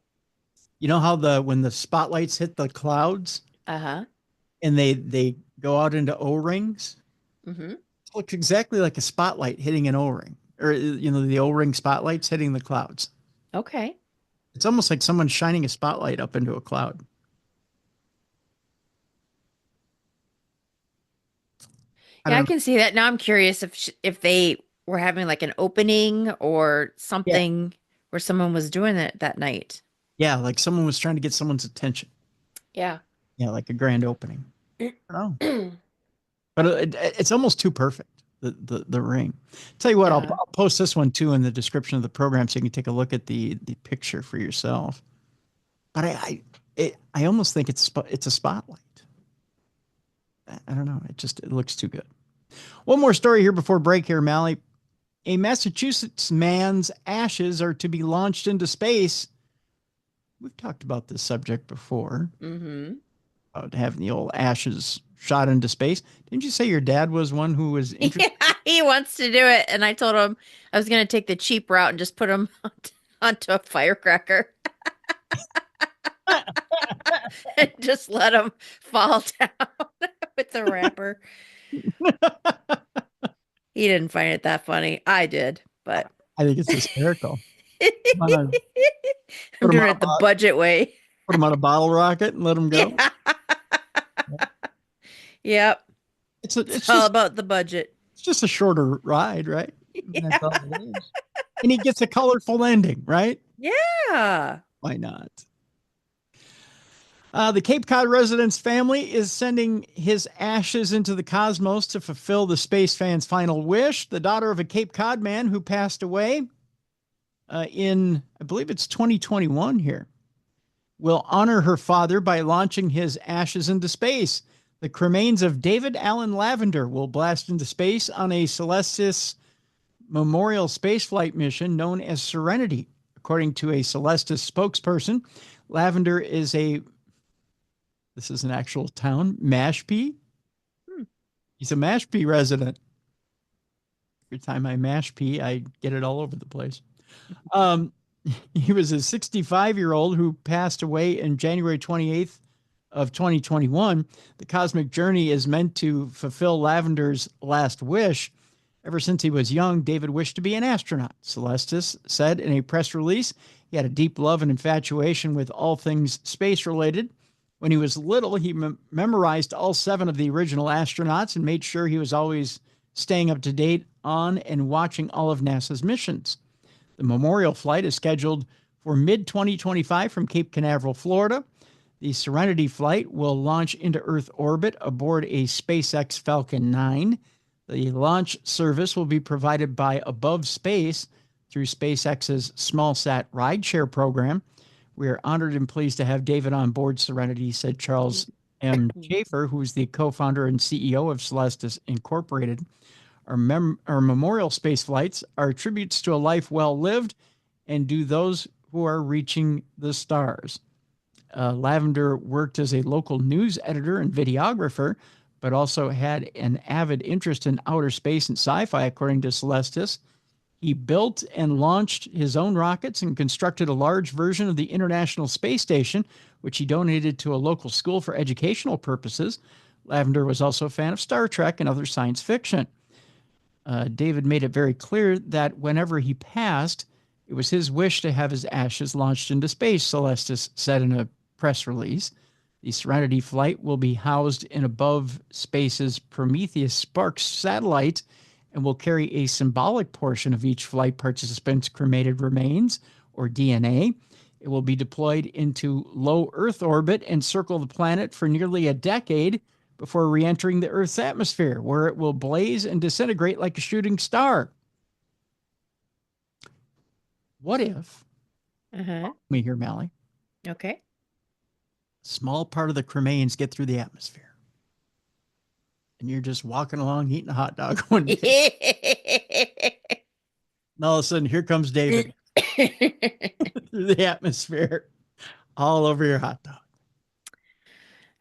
S1: You know how when the spotlights hit the clouds and they go out into O-rings? Mm-hmm. It looks exactly like a spotlight hitting an O-ring, or, the O-ring spotlights hitting the clouds.
S2: Okay.
S1: It's almost like someone's shining a spotlight up into a cloud.
S2: Yeah, I can see that. Now I'm curious if they were having like an opening or something where someone was doing it that night.
S1: Yeah, like someone was trying to get someone's attention.
S2: Yeah.
S1: Yeah, like a grand opening. I don't know. But it's almost too perfect, the ring. Tell you what, I'll post this one too in the description of the program so you can take a look at the picture for yourself. But I almost think it's a spotlight. I don't know. It looks too good. One more story here before break here, Mallie. A Massachusetts man's ashes are to be launched into space. We've talked about this subject before. Mm-hmm. About having the old ashes shot into space. Didn't you say your dad was one who was interested?
S2: Yeah, he wants to do it. And I told him I was going to take the cheap route and just put him onto a firecracker. And just let him fall down with the wrapper. He didn't find it that funny. I did, but
S1: I think it's hysterical.
S2: I'm doing it the budget way.
S1: Put him on a bottle rocket and let him go.
S2: Yeah. Yep.
S1: It's
S2: all just, about the budget.
S1: It's just a shorter ride, right? Yeah. That's all it is. And he gets a colorful ending, right?
S2: Yeah.
S1: Why not? The Cape Cod resident's family is sending his ashes into the cosmos to fulfill the space fan's final wish. The daughter of a Cape Cod man who passed away in, I believe it's 2021 here, will honor her father by launching his ashes into space. The cremains of David Allen Lavender will blast into space on a Celestis memorial spaceflight mission known as Serenity. According to a Celestis spokesperson, Lavender is this is an actual town, Mashpee. He's a Mashpee resident. Every time I Mashpee, I get it all over the place. He was a 65-year-old who passed away in January 28th of 2021. The cosmic journey is meant to fulfill Lavender's last wish. Ever since he was young, David wished to be an astronaut. Celestis said in a press release he had a deep love and infatuation with all things space-related. When he was little, he memorized all 7 of the original astronauts and made sure he was always staying up to date on and watching all of NASA's missions. The memorial flight is scheduled for mid-2025 from Cape Canaveral, Florida. The Serenity flight will launch into Earth orbit aboard a SpaceX Falcon 9. The launch service will be provided by Above Space through SpaceX's SmallSat rideshare program. We are honored and pleased to have David on board Serenity, said Charles M. Schaefer, who is the co-founder and CEO of Celestis Incorporated. Our memorial space flights are tributes to a life well lived and to those who are reaching the stars. Lavender worked as a local news editor and videographer, but also had an avid interest in outer space and sci-fi, according to Celestis. He built and launched his own rockets and constructed a large version of the International Space Station, which he donated to a local school for educational purposes. Lavender was also a fan of Star Trek and other science fiction. David made it very clear that whenever he passed, It was his wish to have his ashes launched into space, Celestis said in a press release. The Serenity flight will be housed in above space's Prometheus Sparks satellite and will carry a symbolic portion of each flight participant's cremated remains, or DNA. It will be deployed into low Earth orbit and circle the planet for nearly a decade before re-entering the Earth's atmosphere, where it will blaze and disintegrate like a shooting star. What if, me here, Mallie,
S2: Okay.
S1: small part of the cremains get through the atmosphere, and you're just walking along eating a hot dog one day, and all of a sudden, here comes David through the atmosphere, all over your hot dog.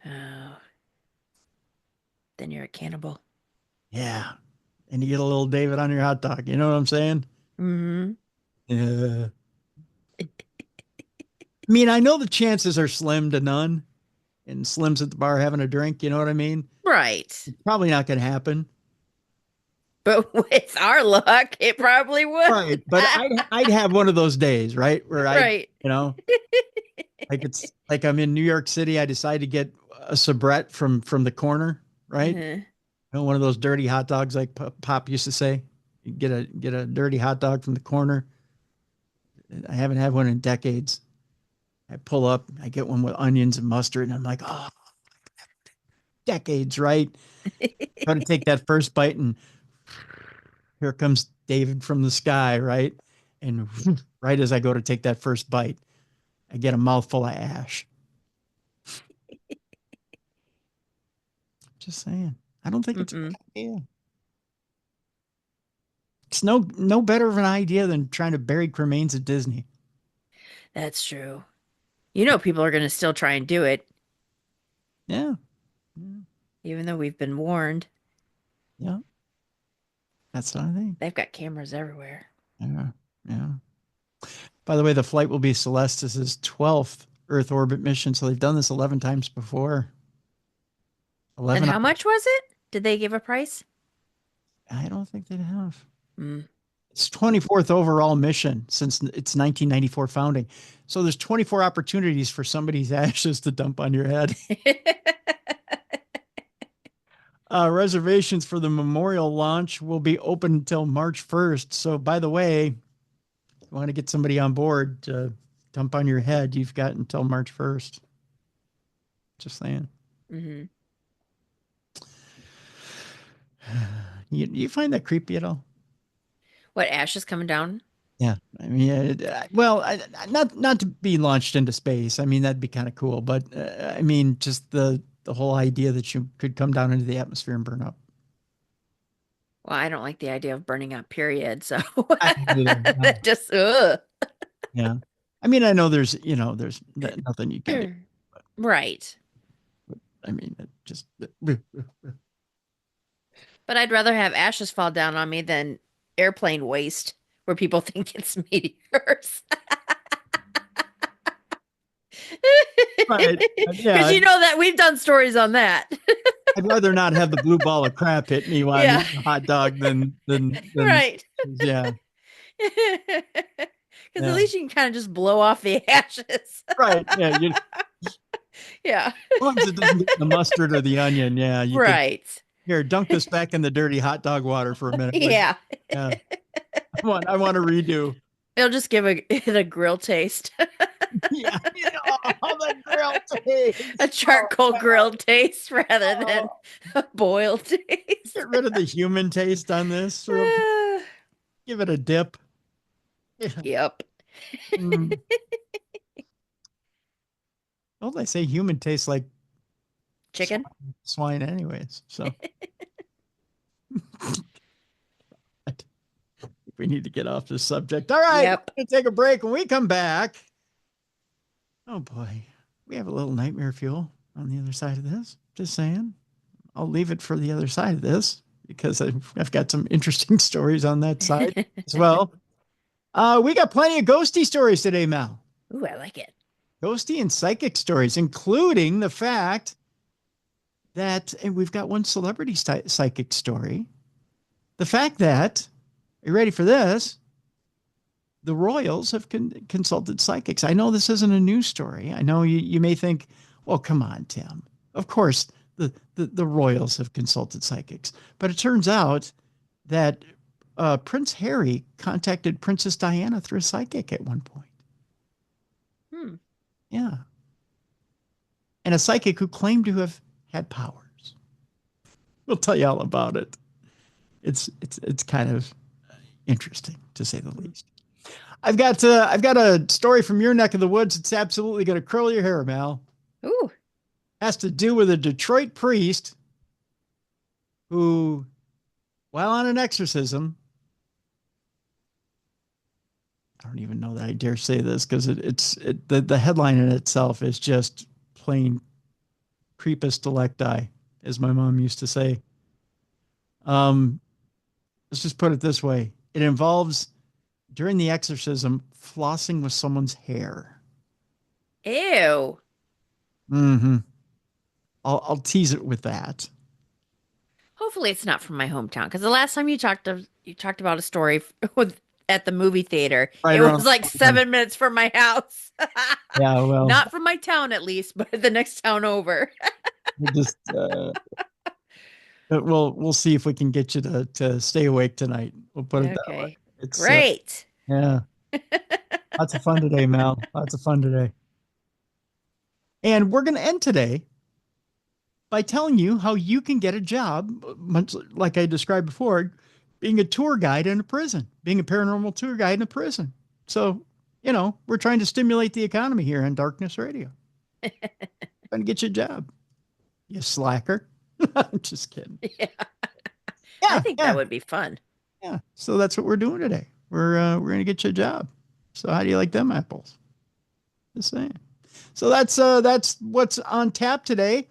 S2: Oh. Then you're a cannibal.
S1: Yeah. And you get a little David on your hot dog. You know what I'm saying?
S2: Mm-hmm.
S1: Yeah. I mean, I know the chances are slim to none, and Slim's at the bar having a drink. You know what I mean?
S2: Right.
S1: It's probably not going to happen.
S2: But with our luck, it probably would.
S1: Right. But I'd have one of those days, right? Where
S2: right.
S1: like it's like I'm in New York City. I decide to get a soubrette from the corner, right? You know, one of those dirty hot dogs, like Pop used to say. You get a dirty hot dog from the corner. I haven't had one in decades. I pull up, I get one with onions and mustard, and I'm like, oh, decades, right? Try to take that first bite, and here comes David from the sky, right? And right as I go to take that first bite, I get a mouthful of ash. Just saying. I don't think it's a good idea. It's no better of an idea than trying to bury cremains at Disney.
S2: That's true. You know, people are going to still try and do it.
S1: Yeah.
S2: Even though we've been warned.
S1: Yeah. That's what I think.
S2: They've got cameras everywhere.
S1: Yeah. By the way, the flight will be Celestis' 12th Earth orbit mission. So they've done this 11 times before.
S2: 11. And how much was it? Did they give a price?
S1: I don't think they have. It's 24th overall mission since its 1994 founding. So there's 24 opportunities for somebody's ashes to dump on your head. Reservations for the memorial launch will be open until March 1st. So by the way, if you want to get somebody on board to dump on your head, you've got until March 1st. Just saying. You find that creepy at all?
S2: What, ashes coming down?
S1: Yeah, I mean, not to be launched into space. I mean, that'd be kind of cool. But I mean, just the whole idea that you could come down into the atmosphere and burn up.
S2: Well, I don't like the idea of burning up, period. So
S1: that
S2: just,
S1: yeah. I mean, I know there's nothing you can do.
S2: Right.
S1: But, I mean, it just.
S2: But I'd rather have ashes fall down on me than airplane waste where people think it's meteors.
S1: Right.
S2: Because you know that we've done stories on that.
S1: I'd rather not have the blue ball of crap hit me while I'm eating a hot dog than
S2: right.
S1: Yeah.
S2: Because at least you can kind of just blow off the ashes.
S1: Right. Yeah.
S2: Yeah.
S1: As long as it doesn't get the mustard or the onion. Yeah.
S2: Right.
S1: Here, dunk this back in the dirty hot dog water for a minute.
S2: Yeah.
S1: Yeah. I want to redo.
S2: It'll just give it a grill taste.
S1: Yeah. The grill taste.
S2: A charcoal grill taste rather than a boiled taste.
S1: Get rid of the human taste on this. Give it a dip. Yeah.
S2: Yep.
S1: Well, they say human tastes like
S2: chicken,
S1: swine anyways. So we need to get off this subject. All right.
S2: Yep.
S1: We're going to take a break. When we come back, oh boy, we have a little nightmare fuel on the other side of this. Just saying. I'll leave it for the other side of this because I've got some interesting stories on that side as well. We got plenty of ghosty stories today, Mal.
S2: Ooh, I like it.
S1: Ghosty and psychic stories, including the fact that, and we've got one celebrity psychic story. The fact that, are you ready for this? the royals have consulted psychics. I know this isn't a news story. I know you may think, well, come on, Tim. Of course, the royals have consulted psychics. But it turns out that Prince Harry contacted Princess Diana through a psychic at one point.
S2: Hmm.
S1: Yeah. And a psychic who claimed to have had powers. We'll tell you all about it. It's kind of interesting, to say the least. I've got a story from your neck of the woods. It's absolutely going to curl your hair, Mal.
S2: Ooh.
S1: Has to do with a Detroit priest who, while on an exorcism, I don't even know that I dare say this because the headline in itself is just plain creepus delecti, as my mom used to say. Let's just put it this way: it involves, during the exorcism, flossing with someone's hair.
S2: Ew.
S1: Mm-hmm. I'll tease it with that.
S2: Hopefully it's not from my hometown because the last time you talked about a story with at the movie theater,
S1: Right
S2: it
S1: around
S2: was like
S1: the corner.
S2: 7 minutes from my house.
S1: Yeah, well,
S2: Not from my town at least, but the next town over.
S1: we'll just but we'll see if we can get you to stay awake tonight. We'll put it that way.
S2: Okay.
S1: It's
S2: Great.
S1: yeah, lots of fun today, Mal. Lots of fun today. And we're going to end today by telling you how you can get a job, much like I described before, being a tour guide in a prison, being a paranormal tour guide in a prison. So, we're trying to stimulate the economy here on Darkness Radio. Trying to get you a job. You slacker. I'm just kidding.
S2: Yeah. I
S1: Yeah,
S2: think
S1: yeah,
S2: that would be fun.
S1: yeah. So that's what we're doing today. We're going to get you a job. So how do you like them apples? Just saying. So that's what's on tap today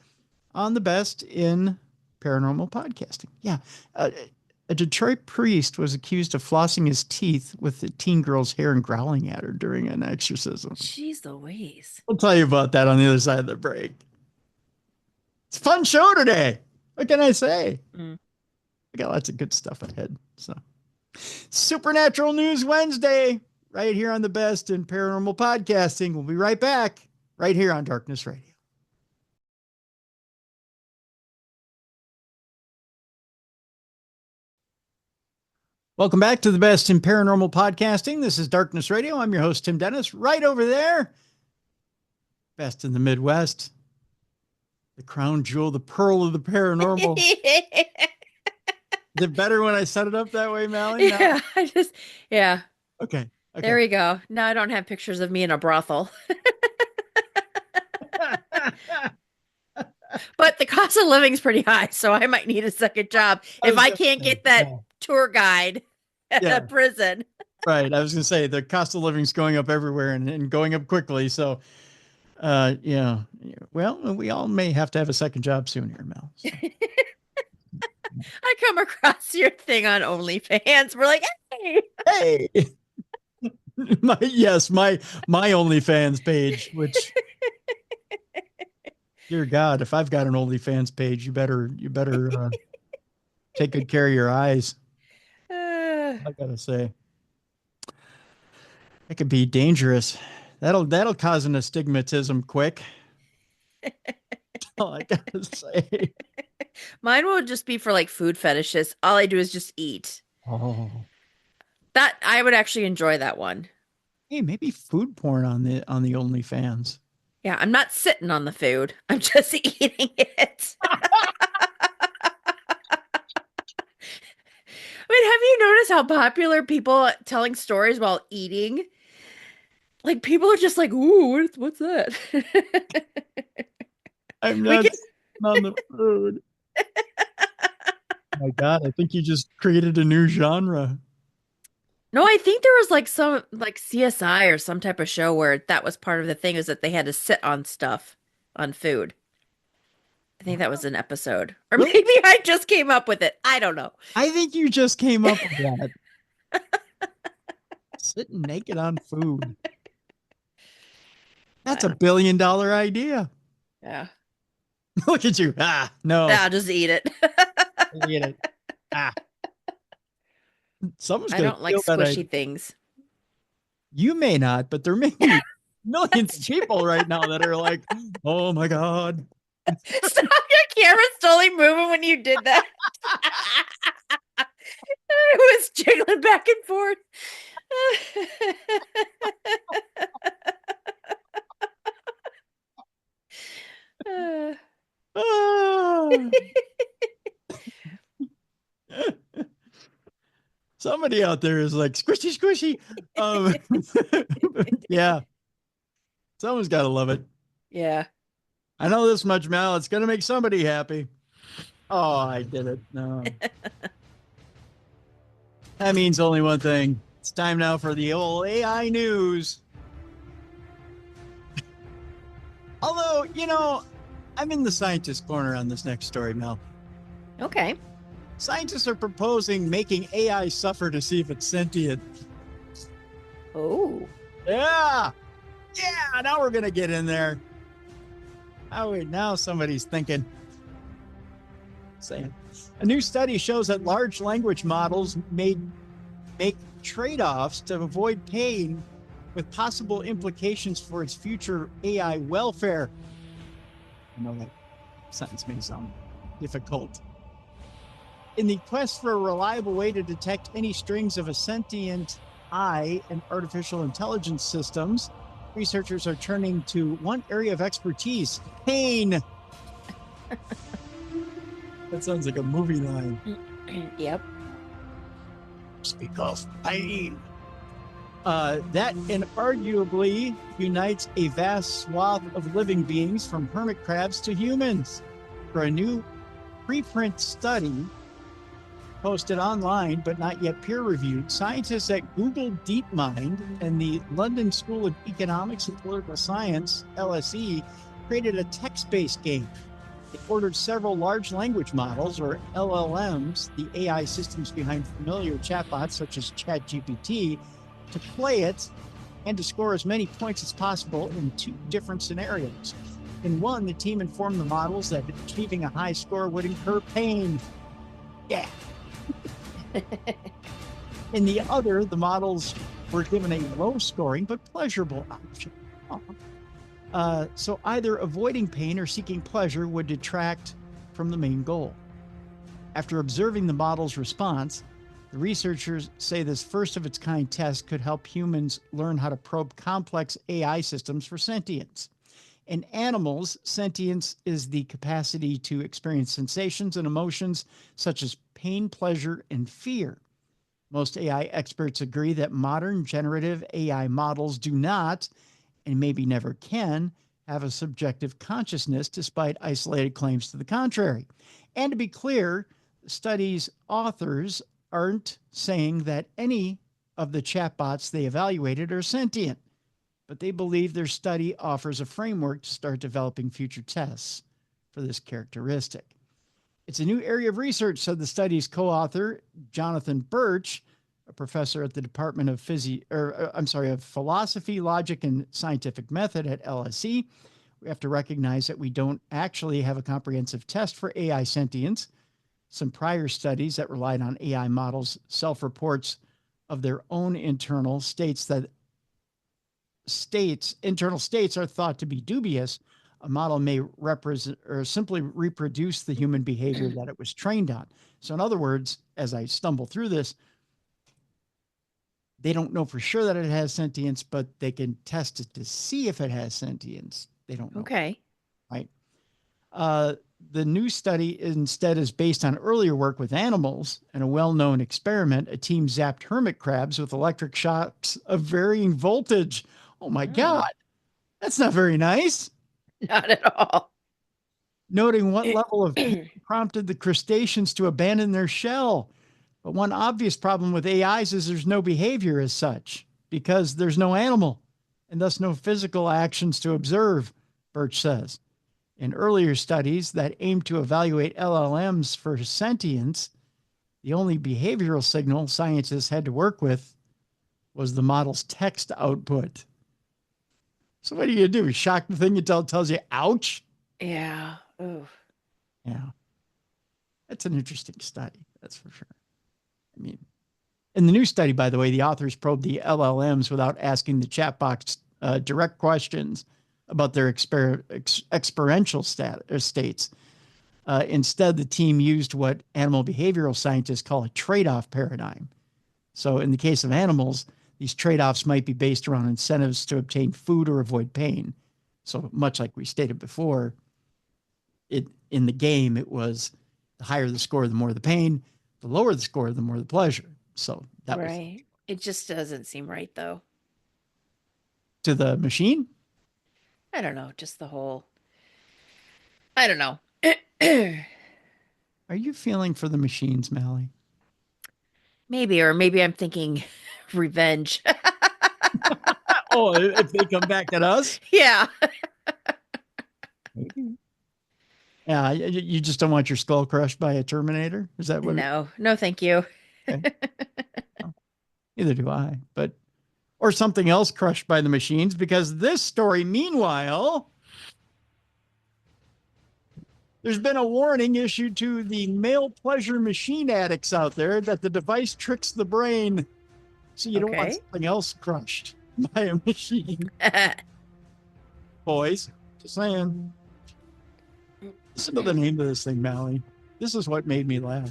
S1: on the best in paranormal podcasting. Yeah. A Detroit priest was accused of flossing his teeth with the teen girl's hair and growling at her during an exorcism.
S2: Jeez Louise.
S1: I'll tell you about that on the other side of the break. It's a fun show today. What can I say?
S2: Mm.
S1: We got lots of good stuff ahead. So, Supernatural News Wednesday, right here on the best in paranormal podcasting. We'll be right back, right here on Darkness Radio. Welcome back to the best in paranormal podcasting. This is Darkness Radio. I'm your host, Tim Dennis. Right over there, best in the Midwest, the crown jewel, the pearl of the paranormal. Is it better when I set it up that way, Mallie? No?
S2: Yeah, yeah.
S1: Okay.
S2: There we go. Now I don't have pictures of me in a brothel. But the cost of living is pretty high, so I might need a second job if I can't get that tour guide at a prison.
S1: Right. I was going to say the cost of living is going up everywhere and going up quickly. So, yeah. Well, we all may have to have a second job soon here, Mel. So.
S2: I come across your thing on OnlyFans. We're like,
S1: hey. my OnlyFans page, which dear God, if I've got an OnlyFans page, you better take good care of your eyes. I gotta say, it could be dangerous. That'll cause an astigmatism quick. All I gotta say.
S2: Mine will just be for like food fetishes. All I do is just eat.
S1: Oh.
S2: That I would actually enjoy that one.
S1: Hey, maybe food porn on the OnlyFans.
S2: Yeah, I'm not sitting on the food. I'm just eating it. I mean, have you noticed how popular people telling stories while eating? Like people are just like, "Ooh, what's that?"
S1: I'm not on the food. Oh my God, I think you just created a new genre.
S2: No, I think there was like some like CSI or some type of show where that was part of the thing is that they had to sit on stuff, on food. I think that was an episode. Or
S1: Really?
S2: maybe I just came up with it. I don't know.
S1: I think you just came up with that. Sitting naked on food. That's $1 billion idea.
S2: Yeah.
S1: Look at you. No.
S2: I'll just eat it.
S1: Eat it. Someone's
S2: I
S1: gonna
S2: don't like
S1: steal that
S2: squishy things.
S1: You may not, but there may be millions of people right now that are like, oh my God.
S2: Stop, your camera's totally moving when you did that. It was jiggling back and forth.
S1: Ah. Somebody out there is like, squishy, squishy. Yeah. Someone's got to love it.
S2: Yeah.
S1: I know this much, Mal. It's going to make somebody happy. Oh, I did it. No. That means only one thing. It's time now for the old AI news. Although, I'm in the scientist corner on this next story, Mel.
S2: Okay.
S1: Scientists are proposing making AI suffer to see if it's sentient.
S2: Oh.
S1: Yeah. Yeah. Now we're going to get in there. Oh, wait. Now somebody's thinking. Saying. A new study shows that large language models make trade-offs to avoid pain with possible implications for its future AI welfare. I know that sentence may sound difficult. In the quest for a reliable way to detect any strings of a sentient eye and artificial intelligence systems, researchers are turning to one area of expertise: pain. That sounds like a movie line.
S2: Yep.
S1: Speak of pain. That inarguably unites a vast swath of living beings, from hermit crabs to humans. For a new preprint study posted online but not yet peer-reviewed, scientists at Google DeepMind and the London School of Economics and Political Science, LSE, created a text-based game. They ordered several large language models, or LLMs, the AI systems behind familiar chatbots such as ChatGPT, to play it and to score as many points as possible in 2 different scenarios. In one, the team informed the models that achieving a high score would incur pain. Yeah. In the other, the models were given a low scoring but pleasurable option. So either avoiding pain or seeking pleasure would detract from the main goal. After observing the model's response, the researchers say this first of its kind test could help humans learn how to probe complex AI systems for sentience. In animals, sentience is the capacity to experience sensations and emotions such as pain, pleasure, and fear. Most AI experts agree that modern generative AI models do not, and maybe never can, have a subjective consciousness, despite isolated claims to the contrary. And to be clear, the study's authors aren't saying that any of the chatbots they evaluated are sentient, but they believe their study offers a framework to start developing future tests for this characteristic. It's a new area of research, said the study's co-author, Jonathan Birch, a professor at the Department of Philosophy, Logic, and Scientific Method at LSE. We have to recognize that we don't actually have a comprehensive test for AI sentience. Some prior studies that relied on AI models' self-reports of their own internal states are thought to be dubious. A model may represent or simply reproduce the human behavior that it was trained on. So in other words, as I stumble through this, they don't know for sure that it has sentience, but they can test it to see if it has sentience. They don't know.
S2: Okay.
S1: Right. The new study instead is based on earlier work with animals. In a well-known experiment, a team zapped hermit crabs with electric shocks of varying voltage. Oh my God. That's not very nice.
S2: Not at all.
S1: Noting what level of pain prompted the crustaceans to abandon their shell. But one obvious problem with AIs is there's no behavior as such, because there's no animal and thus no physical actions to observe, Birch says. In earlier studies that aimed to evaluate LLMs for sentience, the only behavioral signal scientists had to work with was the model's text output. So what do? Shock the thing until it tells you, ouch?
S2: Yeah. Oof.
S1: Yeah. That's an interesting study, that's for sure. I mean, In the new study, by the way, the authors probed the LLMs without asking the chat box direct questions about their experiential states. Instead, the team used what animal behavioral scientists call a trade-off paradigm. So in the case of animals, these trade-offs might be based around incentives to obtain food or avoid pain. So much like we stated before, in the game, it was the higher the score, the more the pain, the lower the score, the more the pleasure. So that was
S2: right. It just doesn't seem right, though.
S1: to the machine.
S2: I don't know. Just the whole. I don't know.
S1: Are you feeling for the machines, Mallie?
S2: Maybe, or maybe I'm thinking revenge.
S1: Oh, if they come back at us?
S2: Yeah.
S1: Yeah, you just don't want your skull crushed by a Terminator? Is that what?
S2: No, no, thank you.
S1: Okay. Well, neither do I, but or something else crushed by the machines, because this story, meanwhile, there's been a warning issued to the male pleasure machine addicts out there that the device tricks the brain. So you don't want something else crushed by a machine. Boys, just saying. Listen to the name of this thing, Mallie. This is what made me laugh.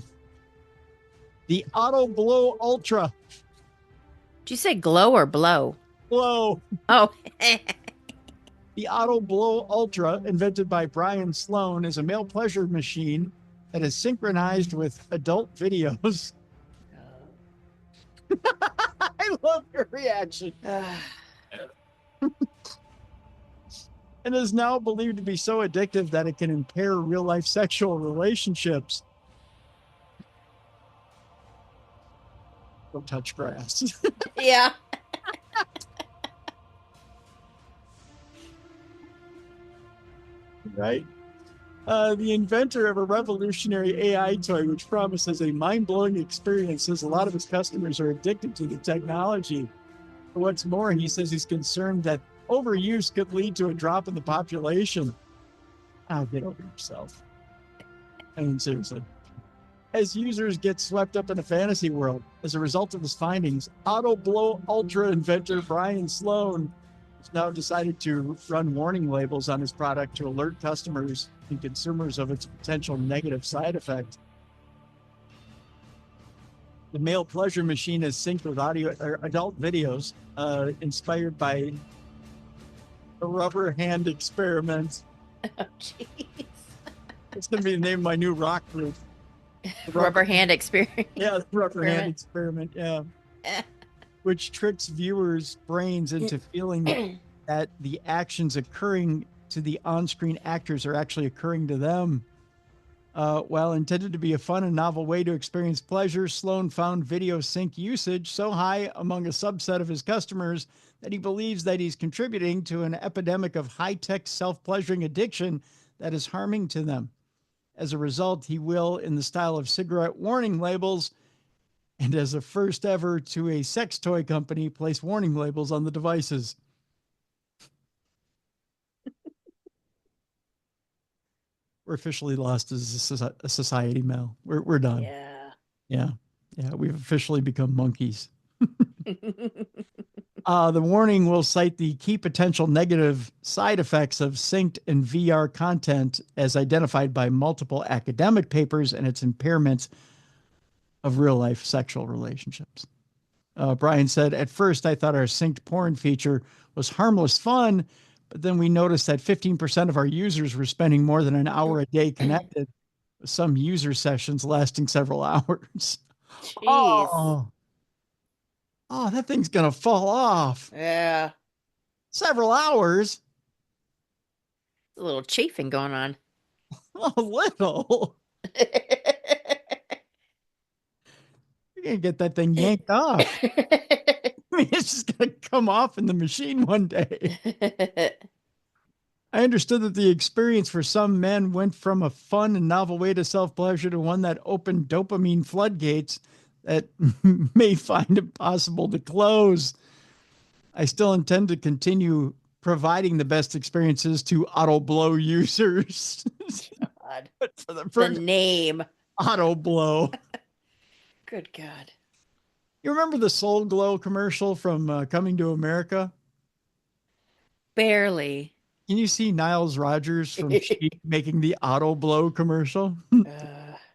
S1: The Auto Blow Ultra.
S2: Did you say glow or blow?
S1: Blow.
S2: Oh.
S1: The Auto Blow Ultra, invented by Brian Sloan, is a male pleasure machine that is synchronized with adult videos. I love your reaction. And is now believed to be so addictive that it can impair real-life sexual relationships. Don't touch grass.
S2: Yeah.
S1: Right? The inventor of a revolutionary AI toy, which promises a mind-blowing experience, says a lot of his customers are addicted to the technology. What's more, he says he's concerned that overuse could lead to a drop in the population. Oh, get over yourself. I mean, seriously. As users get swept up in a fantasy world, as a result of his findings, Auto Blow Ultra inventor Brian Sloan has now decided to run warning labels on his product to alert customers and consumers of its potential negative side effect. The male pleasure machine is synced with audio or adult videos inspired by the rubber hand experiment.
S2: Oh, jeez.
S1: It's going to be the name of my new rock group.
S2: Rubber hand experiment.
S1: Yeah, the rubber hand experiment. Yeah. Which tricks viewers' brains into feeling that the actions occurring to the on-screen actors are actually occurring to them. While intended to be a fun and novel way to experience pleasure, Sloan found video sync usage so high among a subset of his customers that he believes that he's contributing to an epidemic of high-tech self-pleasuring addiction that is harming to them. As a result, he will, in the style of cigarette warning labels, and as a first ever to a sex toy company, place warning labels on the devices. We're officially lost as a society, Mel. We're done. Yeah. We've officially become monkeys. The warning will cite the key potential negative side effects of synced and VR content as identified by multiple academic papers and its impairments of real-life sexual relationships. Brian said, at first, I thought our synced porn feature was harmless fun, but then we noticed that 15% of our users were spending more than an hour a day connected, with some user sessions lasting several hours.
S2: Jeez.
S1: Oh, that thing's going to fall off.
S2: Yeah.
S1: Several hours.
S2: A little chafing going on.
S1: A little. You're going to get that thing yanked off. I mean, it's just going to come off in the machine one day. I understood that the experience for some men went from a fun and novel way to self-pleasure to one that opened dopamine floodgates that may find it possible to close. I still intend to continue providing the best experiences to Auto Blow users.
S2: God.
S1: For the
S2: name.
S1: Auto Blow.
S2: Good God.
S1: You remember the Soul Glow commercial from Coming to America?
S2: Barely.
S1: Can you see Niles Rogers from Chic making the auto blow commercial?
S2: Uh,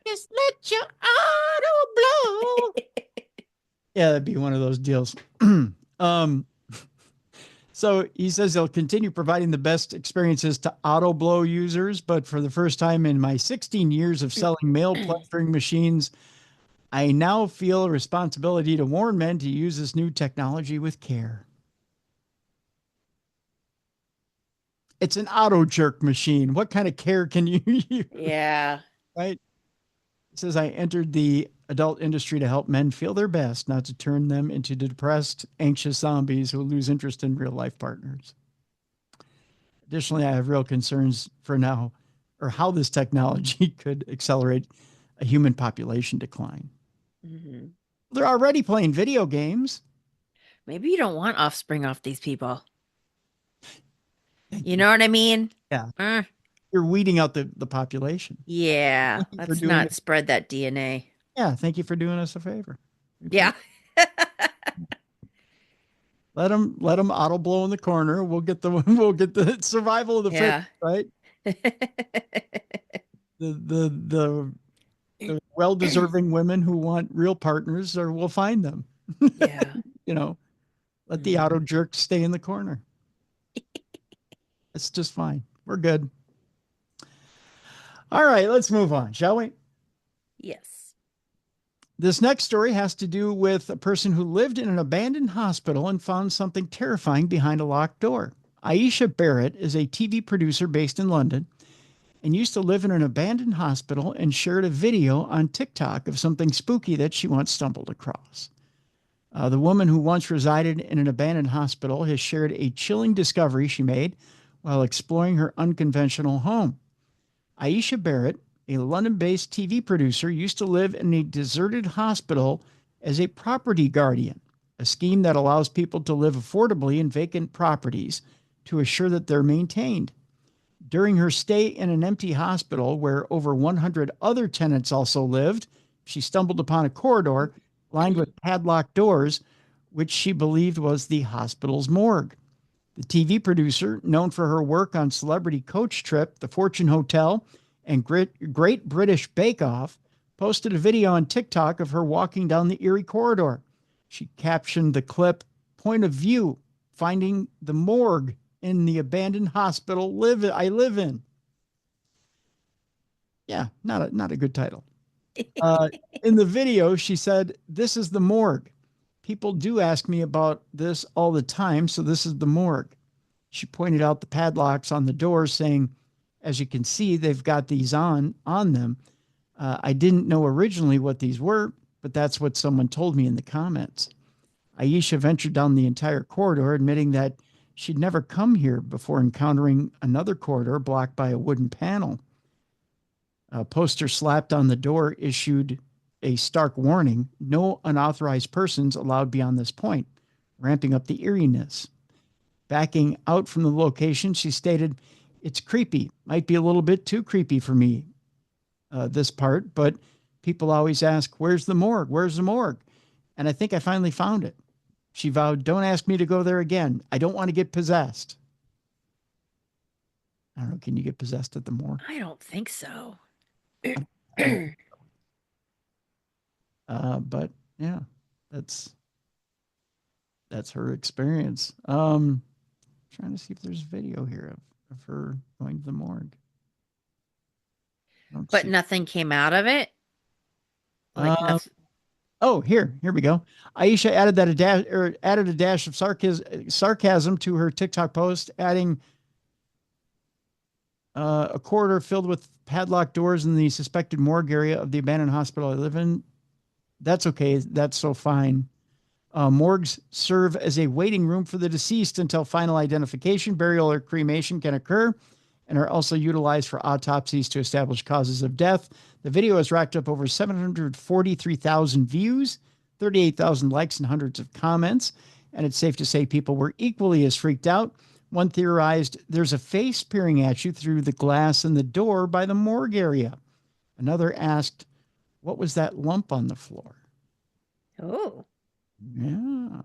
S1: Just let your auto blow. Yeah, that'd be one of those deals. um, so he says he'll continue providing the best experiences to auto blow users, but for the first time in my 16 years of selling male plastering machines, I now feel a responsibility to warn men to use this new technology with care. It's an auto jerk machine. What kind of care can you use?
S2: yeah.
S1: Right? It says I entered the adult industry to help men feel their best, not to turn them into depressed, anxious zombies who lose interest in real life partners. Additionally, I have real concerns for now or how this technology could accelerate a human population decline.
S2: Hmm.
S1: They're already playing video games.
S2: Maybe you don't want offspring off these people.
S1: Thank
S2: You
S1: you.
S2: know what I mean?
S1: Yeah.
S2: Uh,
S1: You're weeding out the population.
S2: yeah.
S1: Thank you for
S2: Let's
S1: doing
S2: not
S1: it.
S2: spread that DNA.
S1: Yeah. Thank you for doing us a favor.
S2: Yeah.
S1: Let them auto blow in the corner. We'll get the survival of the fit,
S2: yeah.
S1: right? The the the the well-deserving women who want real partners or we'll find them.
S2: yeah.
S1: You know, let the
S2: Mhm.
S1: auto jerk stay in the corner. It's just fine. We're good. All right, let's move on, shall we?
S2: Yes.
S1: This next story has to do with a person who lived in an abandoned hospital and found something terrifying behind a locked door. Aisha Barrett is a TV producer based in London and used to live in an abandoned hospital and shared a video on TikTok of something spooky that she once stumbled across. The woman who once resided in an abandoned hospital has shared a chilling discovery she made while exploring her unconventional home. Aisha Barrett, a London based TV producer, used to live in a deserted hospital as a property guardian, a scheme that allows people to live affordably in vacant properties to assure that they're maintained. During her stay in an empty hospital where over 100 other tenants also lived, she stumbled upon a corridor lined with padlocked doors, which she believed was the hospital's morgue. The TV producer, known for her work on Celebrity Coach Trip, The Fortune Hotel, and Great British Bake Off, posted a video on TikTok of her walking down the eerie corridor. She captioned the clip, "Point of view, finding the morgue in the abandoned hospital I live in." Yeah, not a good title. Uh, in the video, she said, "This is the morgue. People do ask me about this all the time, so this is the morgue." She pointed out the padlocks on the doors, saying, "As you can see, they've got these on them. I didn't know originally what these were, but that's what someone told me in the comments." Aisha ventured down the entire corridor, admitting that she'd never come here before encountering another corridor blocked by a wooden panel. A poster slapped on the door issued a stark warning: "No unauthorized persons allowed beyond this point," ramping up the eeriness. Backing out from the location, she stated, "It's creepy. Might be a little bit too creepy for me, this part, but people always ask, 'Where's the morgue? Where's the morgue?' And I think I finally found it." She vowed, "Don't ask me to go there again. I don't want to get possessed." I don't know. Can you get possessed at the morgue?
S2: I don't think so.
S1: I don't. But yeah, that's that's her experience. Trying to see if there's video here of her going to the morgue. I don't
S2: But
S1: see.
S2: nothing came out of it? Like
S1: Um,
S2: nothing.
S1: oh, here we go. Aisha added a dash of sarcasm to her TikTok post, adding a corridor filled with padlocked doors in the suspected morgue area of the abandoned hospital I live in. That's okay. That's so fine. Morgues serve as a waiting room for the deceased until final identification, burial, or cremation can occur, and are also utilized for autopsies to establish causes of death. The video has racked up over 743,000 views, 38,000 likes, and hundreds of comments. And it's safe to say people were equally as freaked out. One theorized there's a face peering at you through the glass in the door by the morgue area. Another asked, what was that lump on the floor?
S2: Oh.
S1: Yeah.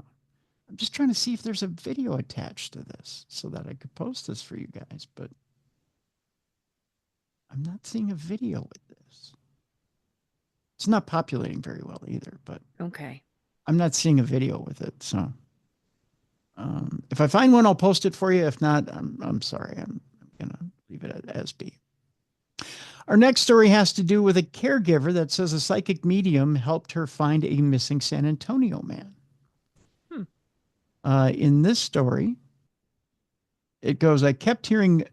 S1: I'm just trying to see if there's a video attached to this so that I could post this for you guys, but I'm not seeing a video with this. It's not populating very well either, but
S2: Okay.
S1: I'm not seeing a video with it. So if I find one, I'll post it for you. If not, I'm sorry. I'm going to leave it as be. Our next story has to do with a caregiver that says a psychic medium helped her find a missing San Antonio man. In this story, it goes, I kept hearing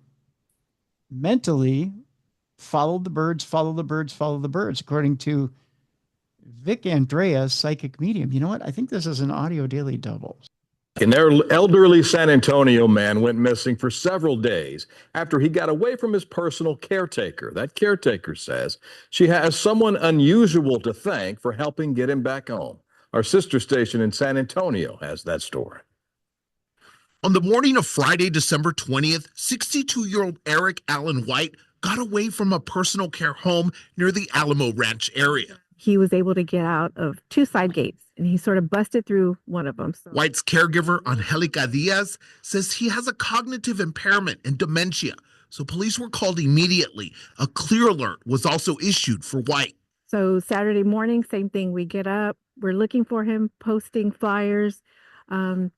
S1: mentally, follow the birds, follow the birds, follow the birds, according to Vic Andrea's psychic medium. You know what? I think this is an audio daily double.
S3: An elderly San Antonio man went missing for several days after he got away from his personal caretaker. That caretaker says she has someone unusual to thank for helping get him back home. Our sister station in San Antonio has that story.
S4: On the morning of Friday, December 20th, 62-year-old Eric Allen White got away from a personal care home near the Alamo Ranch area.
S5: He was able to get out of two side gates, and he sort of busted through one of them.
S4: White's caregiver, Angelica Diaz, says he has a cognitive impairment and dementia, so police were called immediately. A clear alert was also issued for White.
S5: So Saturday morning, same thing. We get up, we're looking for him, posting flyers on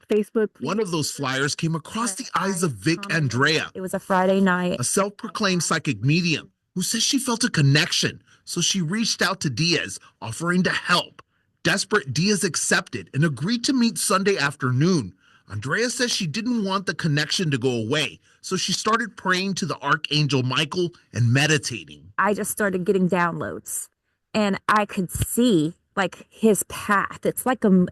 S5: Facebook.
S4: One of those flyers came across the eyes of Vic Andrea.
S5: It was a Friday night.
S4: A self-proclaimed psychic medium who says she felt a connection, so she reached out to Diaz, offering to help. Desperate, Diaz accepted and agreed to meet Sunday afternoon. Andrea says she didn't want the connection to go away, so she started praying to the Archangel Michael and meditating.
S5: I just started getting downloads, and I could see like his path. It's like a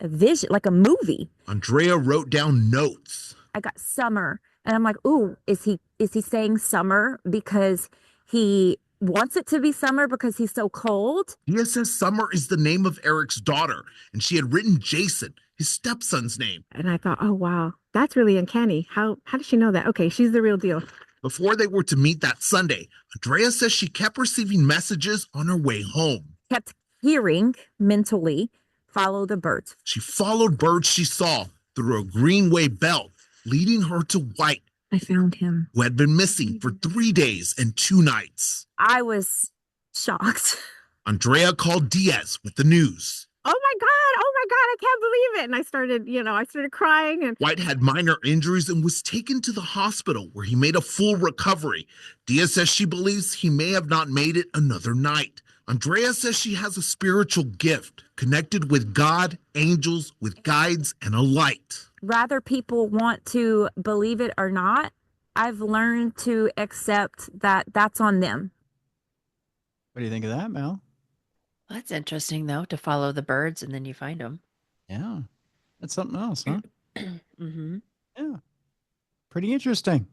S5: vision, like a movie.
S4: Andrea wrote down notes.
S5: I got summer, and I'm like, ooh, is he saying summer because he wants it to be summer because he's so cold?
S4: Diaz says Summer is the name of Eric's daughter, and she had written Jason, his stepson's name.
S5: And I thought, oh, wow, that's really uncanny. How does she know that? Okay, she's the real deal.
S4: Before they were to meet that Sunday, Andrea says she kept receiving messages on her way home.
S5: Kept hearing mentally, follow the birds.
S4: She followed birds she saw through a greenway belt, leading her to White.
S5: I found him.
S4: Who had been missing for 3 days and 2 nights.
S5: I was shocked.
S4: Andrea called Diaz with the news.
S5: Oh my God, I can't believe it. And I started crying. And
S4: White had minor injuries and was taken to the hospital where he made a full recovery. Diaz says she believes he may have not made it another night. Andrea says she has a spiritual gift connected with God, angels, with guides, and a light.
S5: Rather people want to believe it or not, I've learned to accept that that's on them.
S1: What do you think of that, Mel?
S2: Well, that's interesting, though, to follow the birds and then you find them.
S1: Yeah. That's something else, huh?
S2: Mm-hmm.
S1: Yeah. Pretty interesting.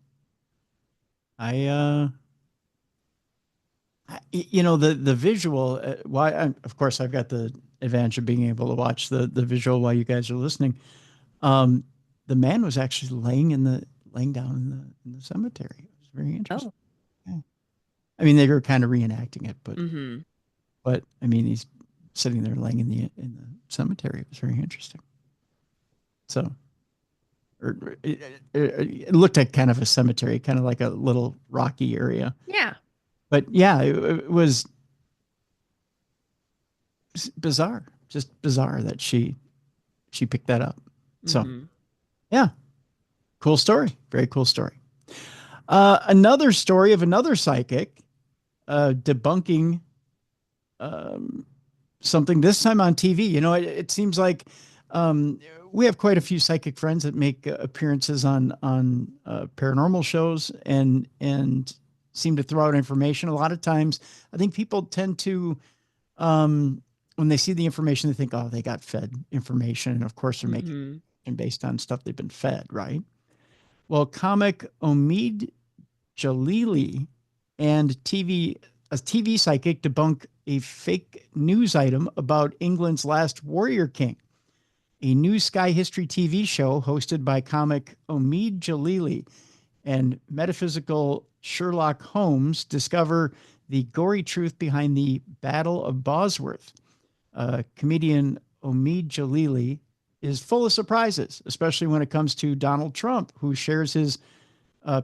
S1: The visual, of course, I've got the advantage of being able to watch the visual while you guys are listening. The man was actually laying down in the cemetery. It was very interesting.
S2: Oh.
S1: Yeah. I mean, they were kind of reenacting it,
S2: Mm-hmm.
S1: but I mean, he's sitting there laying in the cemetery. It was very interesting. So, it looked like kind of a cemetery, kind of like a little rocky area.
S2: Yeah.
S1: But yeah, it was bizarre, just bizarre that she picked that up. So, yeah, cool story. Very cool story. Another story of another psychic debunking something, this time on TV. You know, it seems like we have quite a few psychic friends that make appearances on paranormal shows and seem to throw out information. A lot of times, I think people tend to, when they see the information, they think, oh, they got fed information. And of course, they're making it based on stuff they've been fed, right? Well, comic Omid Jalili and a TV psychic debunk a fake news item about England's last warrior king. A new Sky History TV show hosted by comic Omid Jalili and metaphysical Sherlock Holmes discover the gory truth behind the Battle of Bosworth. Comedian Omid Jalili is full of surprises, especially when it comes to Donald Trump, who shares his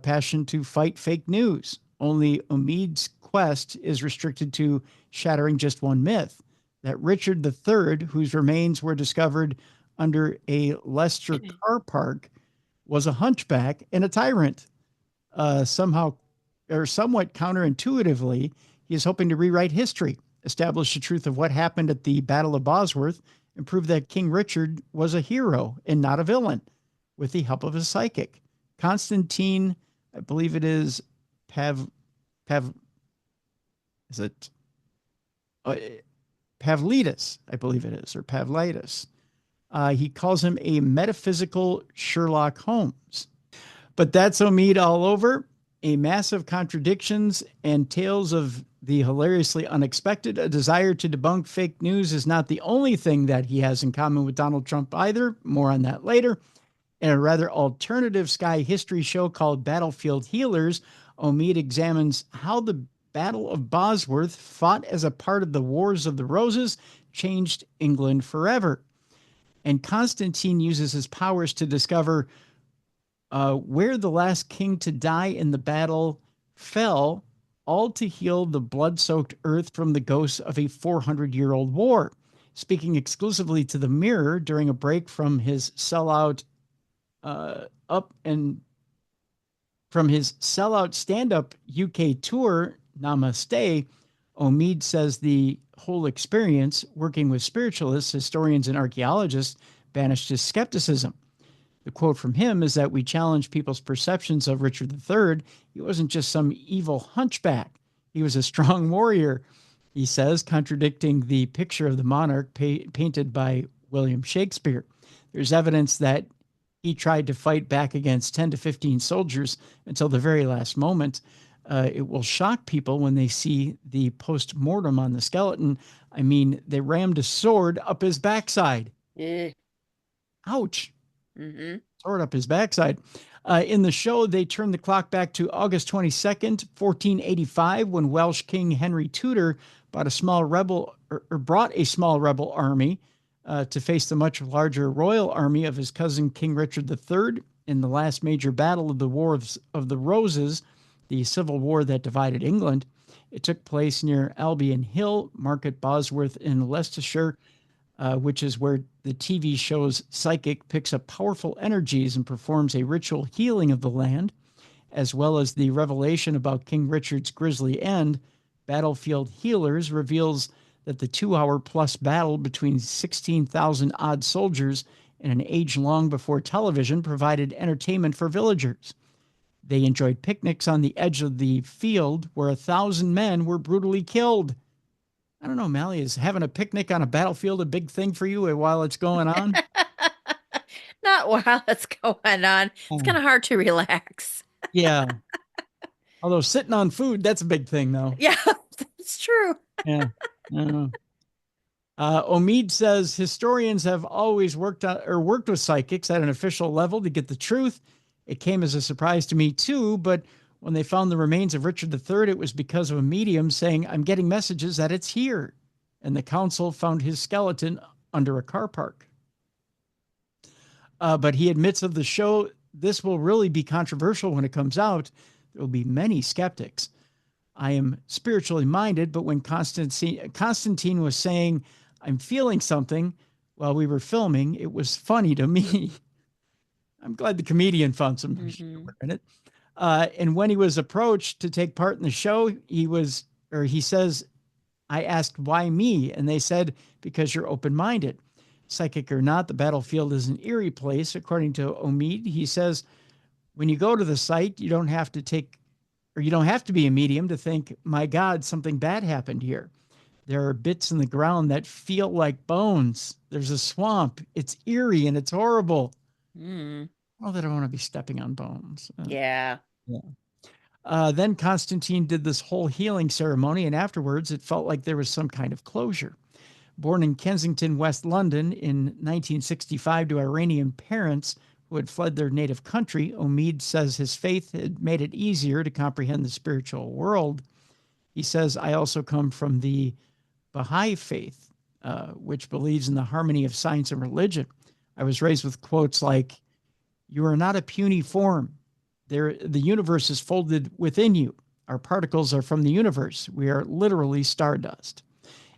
S1: passion to fight fake news. Only Omid's quest is restricted to shattering just one myth, that Richard III, whose remains were discovered under a Leicester car park, was a hunchback and a tyrant. Somehow, or somewhat counterintuitively, he is hoping to rewrite history, establish the truth of what happened at the Battle of Bosworth, and prove that King Richard was a hero and not a villain, with the help of a psychic. Constantine, I believe it is Pavlidis, I believe it is, or Pavlitis. He calls him a metaphysical Sherlock Holmes. But that's Omid all over. A massive contradictions and tales of the hilariously unexpected. A desire to debunk fake news is not the only thing that he has in common with Donald Trump either. More on that later. In a rather alternative sky history show called Battlefield Healers, Omid examines how the Battle of Bosworth, fought as a part of the Wars of the Roses, changed England forever. And Constantine uses his powers to discover where the last king to die in the battle fell, all to heal the blood-soaked earth from the ghosts of a 400-year-old war. Speaking exclusively to the Mirror during a break from his sellout stand-up UK tour, Namaste, Omid says the whole experience, working with spiritualists, historians, and archaeologists, banished his skepticism. The quote from him is that we challenge people's perceptions of Richard III. He wasn't just some evil hunchback. He was a strong warrior, he says, contradicting the picture of the monarch painted by William Shakespeare. There's evidence that he tried to fight back against 10 to 15 soldiers until the very last moment. It will shock people when they see the post-mortem on the skeleton. I mean, they rammed a sword up his backside.
S2: Yeah.
S1: Ouch.
S2: Mm-hmm.
S1: Sword up his backside. In the show, they turned the clock back to August 22nd, 1485, when Welsh King Henry Tudor brought a small rebel army to face the much larger royal army of his cousin King Richard III in the last major battle of the Wars of the Roses, the civil war that divided England. It took place near Albion Hill, Market Bosworth in Leicestershire, which is where the TV show's psychic picks up powerful energies and performs a ritual healing of the land, as well as the revelation about King Richard's grisly end. Battlefield Healers reveals that the 2-hour-plus battle between 16,000 odd soldiers in an age long before television provided entertainment for villagers. They enjoyed picnics on the edge of the field where 1,000 men were brutally killed. I don't know, Mallie, is having a picnic on a battlefield a big thing for you while it's going on?
S2: Not while it's going on. It's kind of hard to relax.
S1: Yeah. Although sitting on food, that's a big thing, though.
S2: Yeah, that's true.
S1: Yeah. Omid says historians have always worked with psychics at an official level to get the truth. It came as a surprise to me, too, but when they found the remains of Richard III, it was because of a medium saying, I'm getting messages that it's here. And the council found his skeleton under a car park. But he admits of the show, this will really be controversial when it comes out. There will be many skeptics. I am spiritually minded, but when Constantine was saying, I'm feeling something while we were filming, it was funny to me. I'm glad the comedian found some humor in it. And when he was approached to take part in the show, he says, I asked, why me? And they said, because you're open-minded. Psychic or not, the battlefield is an eerie place. According to Omid, he says, when you go to the site, you don't have to be a medium to think, my God, something bad happened here. There are bits in the ground that feel like bones. There's a swamp. It's eerie and it's horrible. Oh, that I want to be stepping on bones.
S2: Yeah.
S1: Then Constantine did this whole healing ceremony, and afterwards it felt like there was some kind of closure. Born in Kensington, West London in 1965 to Iranian parents who had fled their native country, Omid says his faith had made it easier to comprehend the spiritual world. He says, I also come from the Baha'i faith. which believes in the harmony of science and religion. I was raised with quotes like, "You are not a puny form. The universe is folded within you. Our particles are from the universe. We are literally stardust."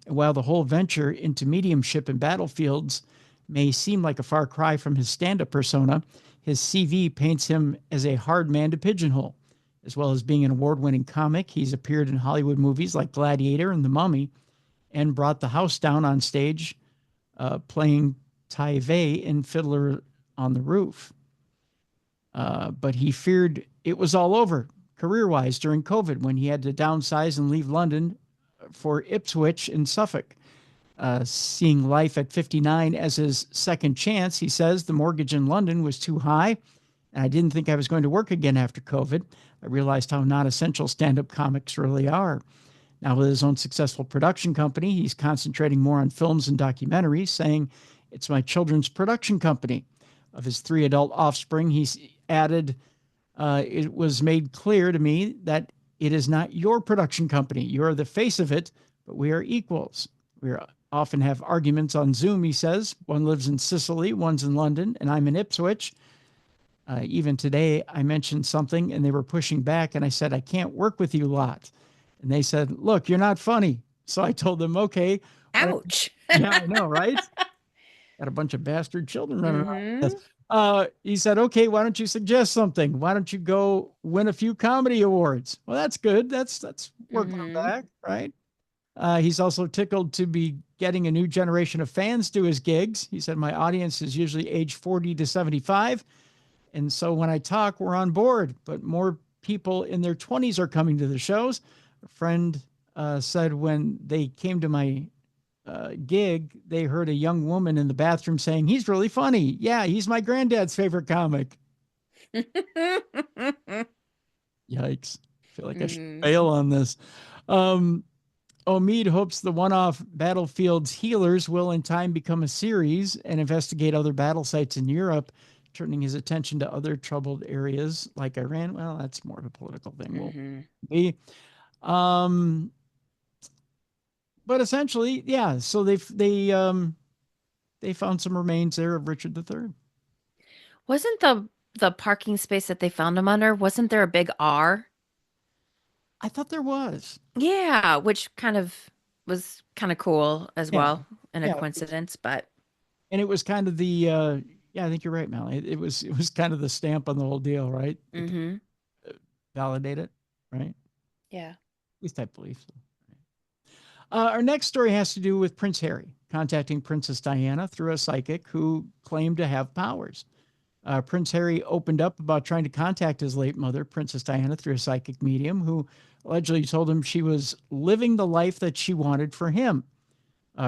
S1: And while the whole venture into mediumship and battlefields may seem like a far cry from his stand-up persona, his CV paints him as a hard man to pigeonhole. As well as being an award-winning comic, he's appeared in Hollywood movies like Gladiator and The Mummy, and brought the house down on stage playing Tai Wei in Fiddler on the Roof. But he feared it was all over career-wise during COVID when he had to downsize and leave London for Ipswich in Suffolk. Seeing life at 59 as his second chance, he says the mortgage in London was too high, and I didn't think I was going to work again after COVID. I realized how non-essential stand-up comics really are. Now, with his own successful production company, he's concentrating more on films and documentaries, saying, "It's my children's production company." Of his 3 adult offspring, he's added, "It was made clear to me that it is not your production company. You are the face of it, but we are equals. We often have arguments on Zoom," he says. "One lives in Sicily, one's in London, and I'm in Ipswich. Even today, I mentioned something, and they were pushing back, and I said, 'I can't work with you lot.' And they said, 'Look, you're not funny.' So I told them, okay."
S2: Ouch.
S1: Yeah, I know, right? Got a bunch of bastard children running around.
S2: Mhm.
S1: He said, "Okay, why don't you suggest something? Why don't you go win a few comedy awards?" Well, that's good. That's working them
S2: Mhm.
S1: back, right? He's also tickled to be getting a new generation of fans to his gigs. He said, "My audience is usually age 40 to 75. And so when I talk, we're on board, but more people in their 20s are coming to the shows." A friend said when they came to my gig, they heard a young woman in the bathroom saying, "He's really funny. Yeah, he's my granddad's favorite comic." Yikes. I feel like I should
S2: Mhm.
S1: fail on this. Omid hopes the one-off Battlefields Healers will in time become a series and investigate other battle sites in Europe, turning his attention to other troubled areas like Iran. Well, that's more of a political thing. Will
S2: Mhm.
S1: be. But essentially, yeah. So they found some remains there of Richard III.
S2: Wasn't the parking space that they found him under, wasn't there a big R?
S1: I thought there was.
S2: Yeah, which kind of was kind of cool as
S1: Yeah,
S2: well, and a
S1: yeah.
S2: coincidence, but
S1: And it was kind of the yeah, I think you're right, Mallie. It was kind of the stamp on the whole deal, right?
S2: mhm.
S1: Validate it, right?
S2: Yeah.
S1: At least I believe so. Our next story has to do with Prince Harry contacting Princess Diana through a psychic who claimed to have powers. Prince Harry opened up about trying to contact his late mother, Princess Diana, through a psychic medium who allegedly told him she was living the life that she wanted for him.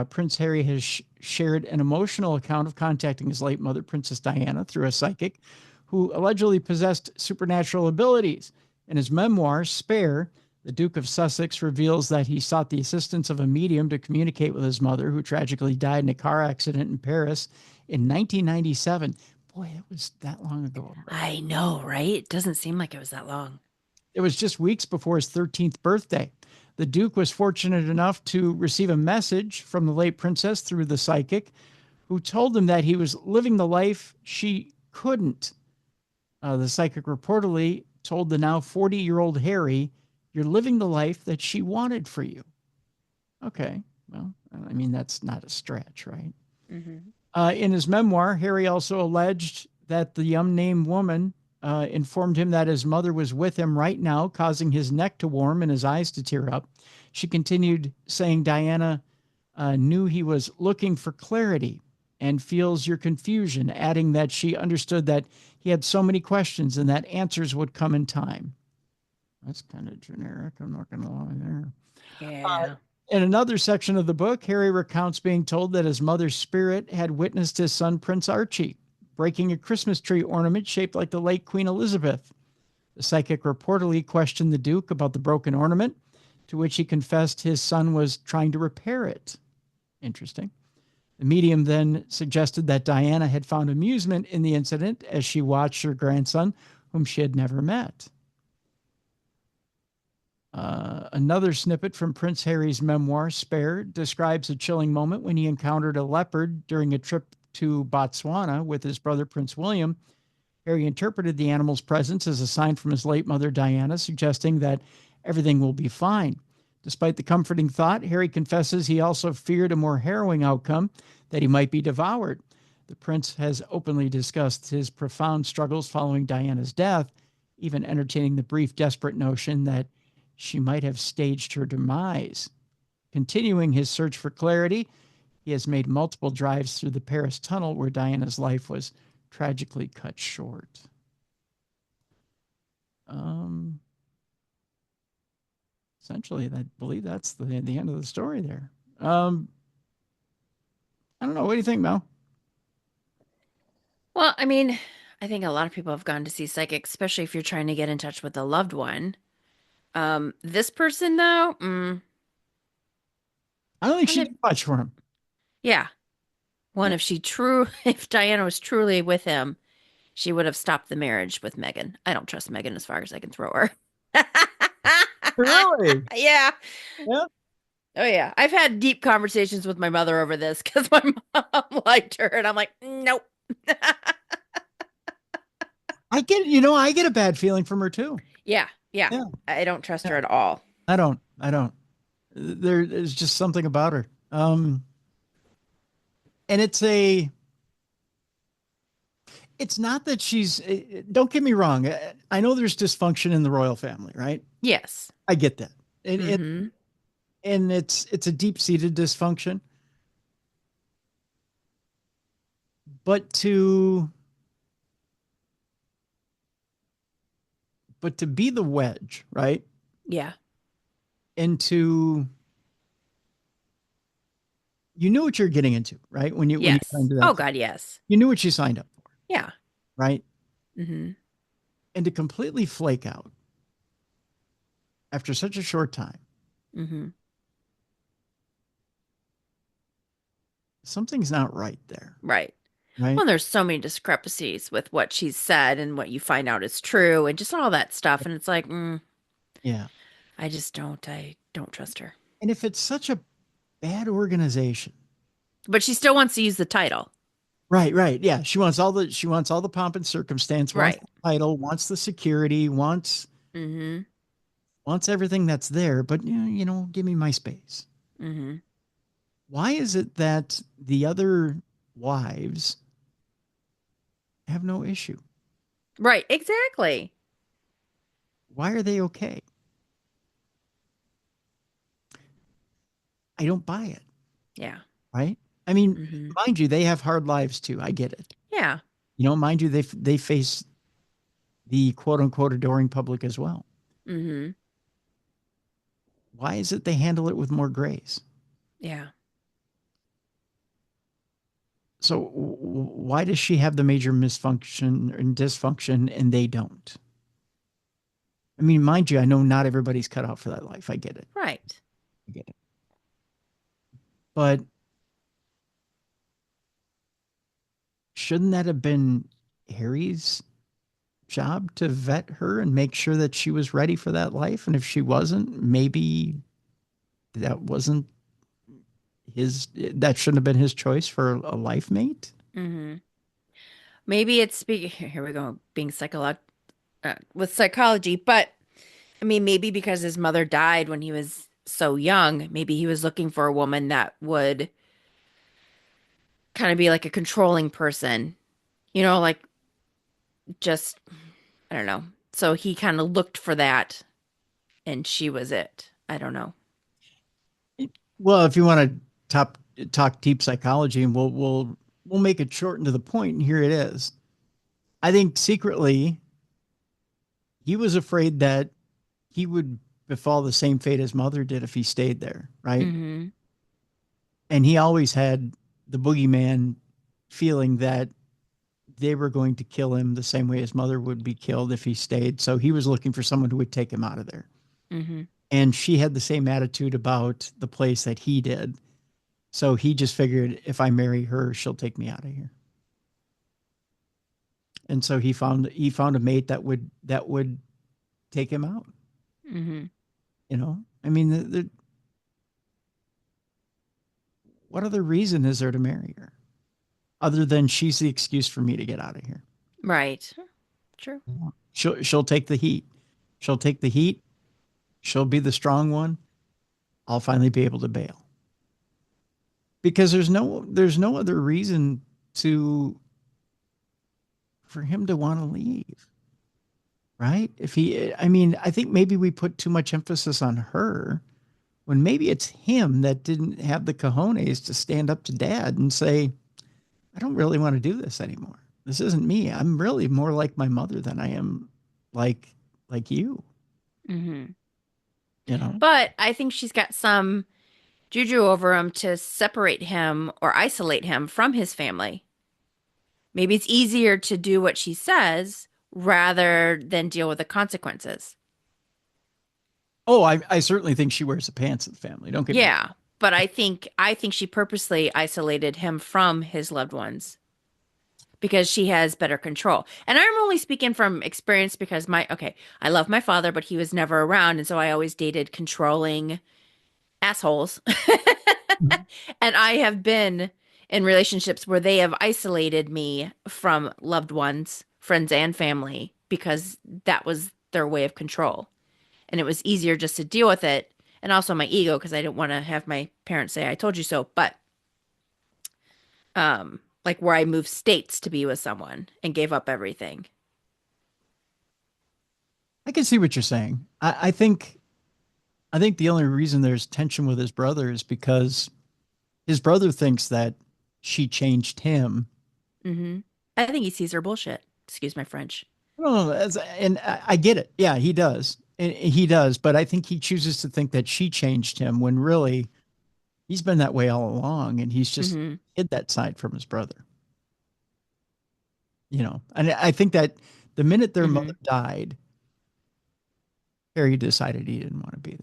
S1: Prince Harry has shared an emotional account of contacting his late mother, Princess Diana, through a psychic who allegedly possessed supernatural abilities. In his memoir, Spare, the Duke of Sussex reveals that he sought the assistance of a medium to communicate with his mother, who tragically died in a car accident in Paris in 1997. Boy, it was that long ago.
S2: I know, right? It doesn't seem like it was that long.
S1: It was just weeks before his 13th birthday. The Duke was fortunate enough to receive a message from the late princess through the psychic, who told him that he was living the life she couldn't. The psychic reportedly told the now 40-year-old Harry, "You're living the life that she wanted for you." Okay, well, I mean, that's not a stretch, right?
S2: Mhm.
S1: In his memoir, Harry also alleged that the unnamed woman informed him that his mother was with him right now, causing his neck to warm and his eyes to tear up. She continued saying Diana knew he was looking for clarity and feels your confusion, adding that she understood that he had so many questions and that answers would come in time. That's kind of generic. I'm not going to lie there.
S2: Yeah.
S1: In another section of the book, Harry recounts being told that his mother's spirit had witnessed his son, Prince Archie, breaking a Christmas tree ornament shaped like the late Queen Elizabeth. The psychic reportedly questioned the Duke about the broken ornament, to which he confessed his son was trying to repair it. Interesting. The medium then suggested that Diana had found amusement in the incident as she watched her grandson, whom she had never met. Another snippet from Prince Harry's memoir, Spare, describes a chilling moment when he encountered a leopard during a trip to Botswana with his brother, Prince William. Harry interpreted the animal's presence as a sign from his late mother, Diana, suggesting that everything will be fine. Despite the comforting thought, Harry confesses he also feared a more harrowing outcome, that he might be devoured. The prince has openly discussed his profound struggles following Diana's death, even entertaining the brief, desperate notion that she might have staged her demise. Continuing his search for clarity, he has made multiple drives through the Paris tunnel where Diana's life was tragically cut short. Essentially, I believe that's the end of the story there. I don't know. What do you think, Mel?
S2: Well, I mean, I think a lot of people have gone to see psychics, especially if you're trying to get in touch with a loved one. This person, though,
S1: I don't think she did much for him.
S2: Yeah. One, if Diana was truly with him, she would have stopped the marriage with Meghan. I don't trust Meghan as far as I can throw her.
S1: Really?
S2: Yeah.
S1: Yeah.
S2: Oh, yeah. I've had deep conversations with my mother over this because my mom liked her, and I'm like, nope.
S1: I get a bad feeling from her too.
S2: Yeah. I don't trust her at all.
S1: I don't. There's just something about her. And it's not that she's, don't get me wrong. I know there's dysfunction in the royal family, right?
S2: Yes.
S1: I get that. And it's a deep-seated dysfunction. But to be the wedge, right?
S2: Yeah.
S1: And you knew what you're getting into, right? When you signed that.
S2: Oh, God, yes.
S1: You knew what you signed up for.
S2: Yeah.
S1: Right?
S2: Mm-hmm.
S1: And to completely flake out after such a short time.
S2: Mm-hmm.
S1: Something's not right there.
S2: Right.
S1: Right.
S2: Well, there's so many discrepancies with what she's said and what you find out is true and just all that stuff. And it's like,
S1: yeah,
S2: I don't trust her.
S1: And if it's such a bad organization,
S2: but she still wants to use the title.
S1: Right. Yeah. She wants all the pomp and circumstance, wants the title, wants the security, wants everything that's there. But, give me my space.
S2: Mm-hmm.
S1: Why is it that the other wives have no issue?
S2: Right. Exactly.
S1: Why are they okay? I don't buy it.
S2: Yeah.
S1: Right. I mean, mind you, they have hard lives too. I get it.
S2: Yeah.
S1: Mind you, they face the quote unquote adoring public as well.
S2: Mm-hmm.
S1: Why is it they handle it with more grace?
S2: Yeah.
S1: So why does she have the major misfunction and dysfunction and they don't? I mean, mind you, I know not everybody's cut out for that life. I get it.
S2: Right.
S1: I get it. But shouldn't that have been Harry's job to vet her and make sure that she was ready for that life? And if she wasn't, maybe that shouldn't have been his choice for a life mate.
S2: Mm-hmm. Maybe it's here we go, being with psychology, but I mean, maybe because his mother died when he was so young, maybe he was looking for a woman that would kind of be like a controlling person, like just, I don't know. So he kind of looked for that and she was it. I don't know.
S1: Well, if you want to talk deep psychology, and we'll make it short and to the point, and here it is. I think secretly he was afraid that he would befall the same fate his mother did if he stayed there, right?
S2: Mm-hmm.
S1: And he always had the boogeyman feeling that they were going to kill him the same way his mother would be killed if he stayed. So he was looking for someone who would take him out of there.
S2: Mm-hmm.
S1: And she had the same attitude about the place that he did. So he just figured, if I marry her, she'll take me out of here. And so he found a mate that would take him out.
S2: Mm-hmm.
S1: I mean, what other reason is there to marry her other than she's the excuse for me to get out of here?
S2: Right. True.
S1: She'll take the heat. She'll take the heat. She'll be the strong one. I'll finally be able to bail. Because there's no other reason for him to want to leave. Right? I think maybe we put too much emphasis on her when maybe it's him that didn't have the cojones to stand up to dad and say, I don't really want to do this anymore. This isn't me. I'm really more like my mother than I am like you.
S2: Mm-hmm.
S1: But
S2: I think she's got some juju over him to separate him or isolate him from his family. Maybe it's easier to do what she says rather than deal with the consequences.
S1: Oh, I certainly think she wears the pants of the family. Don't get me wrong.
S2: But I think she purposely isolated him from his loved ones because she has better control. And I'm only speaking from experience because I love my father, but he was never around, and so I always dated controlling assholes. And I have been in relationships where they have isolated me from loved ones, friends and family, because that was their way of control. And it was easier just to deal with it. And also my ego, because I didn't want to have my parents say, I told you so. But like where I moved states to be with someone and gave up everything.
S1: I can see what you're saying. I think the only reason there's tension with his brother is because his brother thinks that she changed him.
S2: Mm-hmm. I think he sees her bullshit. Excuse my French.
S1: Oh, and I get it. Yeah, he does. He does. But I think he chooses to think that she changed him when really he's been that way all along. And he's just hid that side from his brother. And I think that the minute their mother died, Harry decided he didn't want to be there.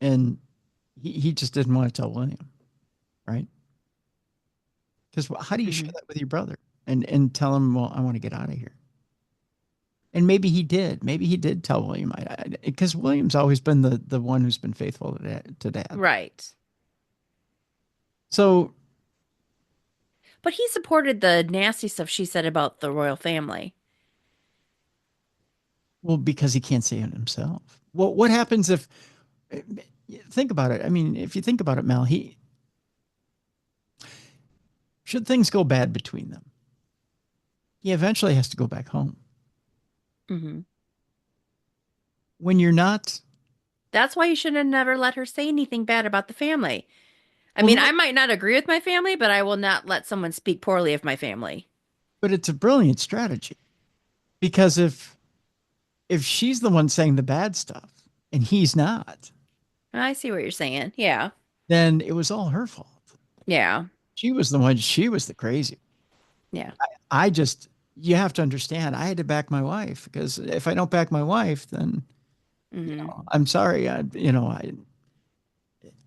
S1: And he just didn't want to tell William, right? Because how do you share that with your brother and tell him, well, I want to get out of here? And maybe he did. Maybe he did tell William, because William's always been the one who's been faithful to dad.
S2: Right.
S1: So.
S2: But he supported the nasty stuff she said about the royal family.
S1: Well, because he can't say it himself. Well, what happens if, think about it. I mean, if you think about it, Mal, should things go bad between them, he eventually has to go back home.
S2: Mm-hmm.
S1: When you're not.
S2: That's why you should have never let her say anything bad about the family. I mean, I might not agree with my family, but I will not let someone speak poorly of my family.
S1: But it's a brilliant strategy. Because if she's the one saying the bad stuff and he's not.
S2: I see what you're saying. Yeah.
S1: Then it was all her fault.
S2: Yeah.
S1: She was the one. She was the crazy.
S2: Yeah.
S1: You have to understand, I had to back my wife, because if I don't back my wife, then I'm sorry.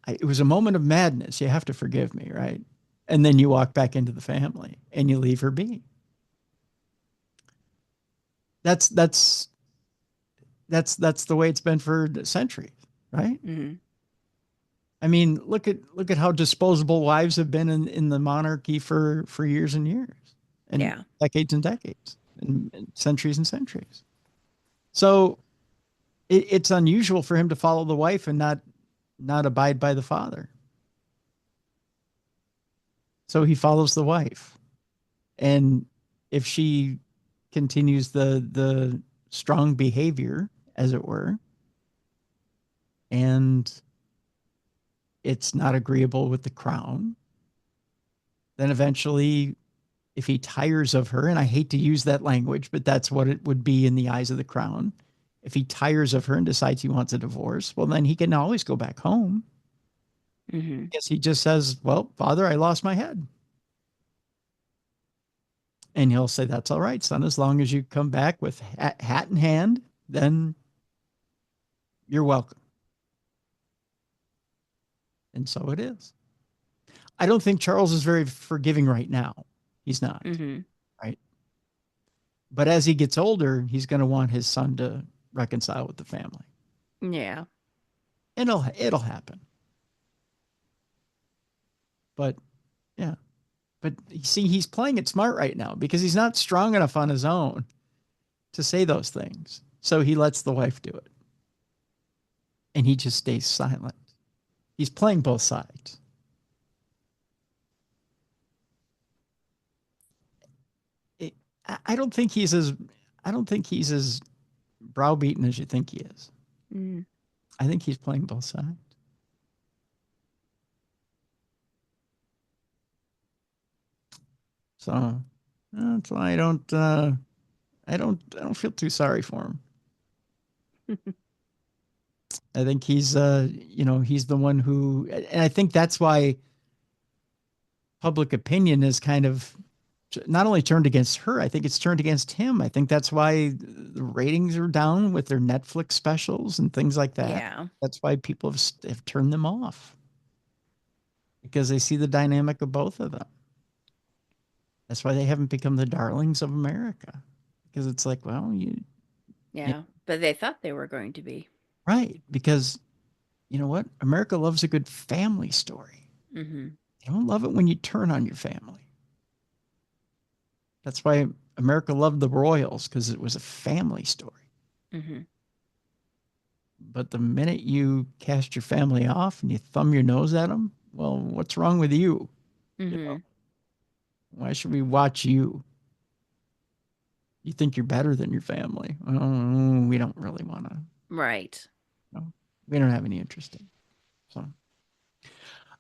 S1: It was a moment of madness. You have to forgive me, right? And then you walk back into the family and you leave her be. That's the way it's been for centuries, right?
S2: Mm-hmm.
S1: I mean, look at how disposable wives have been in the monarchy for years and years, and decades and decades, and centuries and centuries. So it's unusual for him to follow the wife and not abide by the father. So he follows the wife, and if she continues the strong behavior, as it were, and it's not agreeable with the crown, then eventually, if he tires of her, and I hate to use that language, but that's what it would be in the eyes of the crown. If he tires of her and decides he wants a divorce, well, then he can always go back home.
S2: Mm-hmm.
S1: I guess he just says, well, Father, I lost my head. And he'll say, that's all right, son. As long as you come back with hat in hand, then you're welcome. And so it is. I don't think Charles is very forgiving right now. He's not.
S2: Mm-hmm.
S1: Right. But as he gets older, he's going to want his son reconcile with the family.
S2: Yeah.
S1: It'll happen. But yeah. But you see, he's playing it smart right now because he's not strong enough on his own to say those things. So he lets the wife do it. And he just stays silent. He's playing both sides. I don't think he's as browbeaten as you think he is.
S2: Mm.
S1: I think he's playing both sides. So that's why I don't feel too sorry for him. I think he's he's the one who, and I think that's why public opinion is kind of not only turned against her, I think it's turned against him. I think that's why the ratings are down with their Netflix specials and things like that.
S2: Yeah.
S1: That's why people have turned them off, because they see the dynamic of both of them. That's why they haven't become the darlings of America, because it's like, well,
S2: but they thought they were going to be.
S1: Right, because you know what? America loves a good family story.
S2: Mm-hmm.
S1: They don't love it when you turn on your family. That's why America loved the royals, because it was a family story.
S2: Mm-hmm.
S1: But the minute you cast your family off and you thumb your nose at them, well, what's wrong with you?
S2: Mm-hmm.
S1: You know? Why should we watch you? You think you're better than your family? Oh, we don't really want to.
S2: Right.
S1: No, we don't have any interest in. So,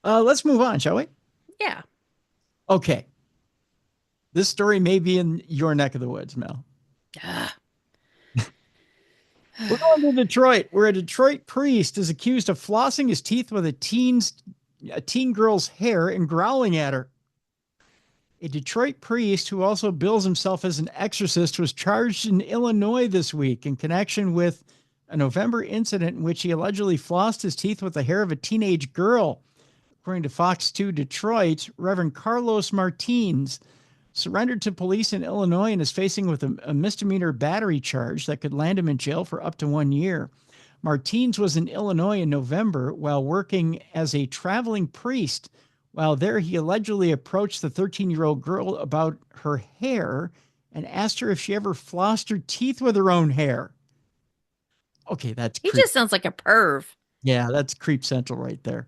S1: let's move on, shall we?
S2: Yeah.
S1: Okay. This story may be in your neck of the woods, Mel. We're going to Detroit, where a Detroit priest is accused of flossing his teeth with a teen girl's hair and growling at her. A Detroit priest who also bills himself as an exorcist was charged in Illinois this week in connection with a November incident in which he allegedly flossed his teeth with the hair of a teenage girl. According to Fox 2 Detroit, Reverend Carlos Martins surrendered to police in Illinois and is facing with a misdemeanor battery charge that could land him in jail for up to 1 year. Martins was in Illinois in November while working as a traveling priest. While there, he allegedly approached the 13-year-old girl about her hair and asked her if she ever flossed her teeth with her own hair. Okay,
S2: He just sounds like a perv.
S1: Yeah, that's creep central right there.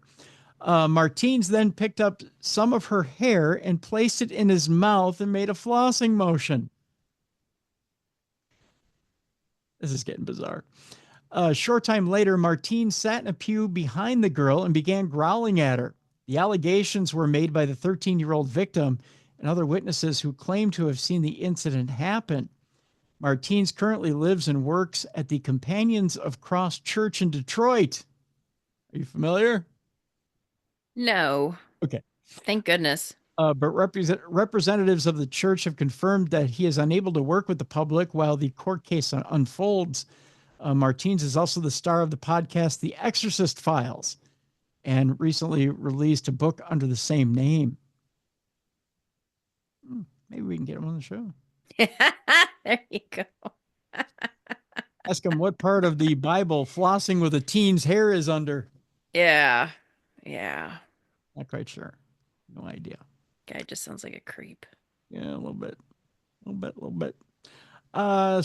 S1: Martins then picked up some of her hair and placed it in his mouth and made a flossing motion. This is getting bizarre. A short time later, Martins sat in a pew behind the girl and began growling at her. The allegations were made by the 13-year-old victim and other witnesses who claim to have seen the incident happen. Martins currently lives and works at the Companions of Cross Church in Detroit. Are you familiar?
S2: No.
S1: Okay.
S2: Thank goodness.
S1: But representatives of the church have confirmed that he is unable to work with the public while the court case unfolds. Martins is also the star of the podcast The Exorcist Files and recently released a book under the same name. Maybe we can get him on the show.
S2: There you go.
S1: Ask him what part of the Bible flossing with a teen's hair is under.
S2: Yeah. Yeah.
S1: Not quite sure. No idea.
S2: Guy just sounds like a creep.
S1: Yeah, a little bit.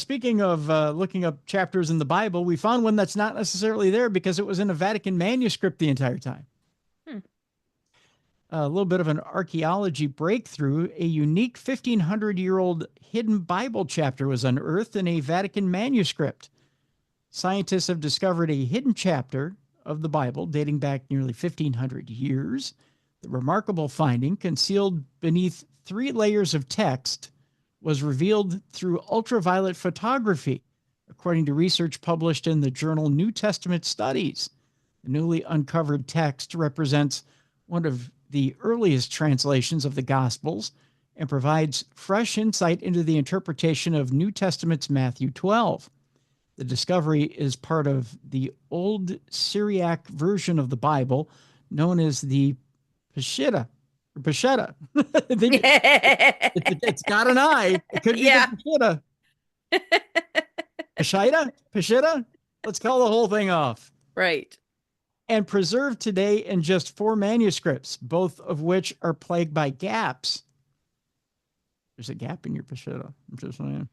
S1: Speaking of looking up chapters in the Bible, we found one that's not necessarily there because it was in a Vatican manuscript the entire time. A little bit of an archaeology breakthrough. A unique 1,500-year-old hidden Bible chapter was unearthed in a Vatican manuscript. Scientists have discovered a hidden chapter of the Bible dating back nearly 1,500 years. The remarkable finding, concealed beneath 3 layers of text, was revealed through ultraviolet photography, according to research published in the journal New Testament Studies. The newly uncovered text represents one of the earliest translations of the Gospels and provides fresh insight into the interpretation of New Testament's Matthew 12. The discovery is part of the Old Syriac version of the Bible, known as the Peshitta. It's got an I. It could be the Peshitta. Pashida, let's call the whole thing off.
S2: Right.
S1: And preserved today in just 4 manuscripts, both of which are plagued by gaps. There's a gap in your Pashida. I'm just saying.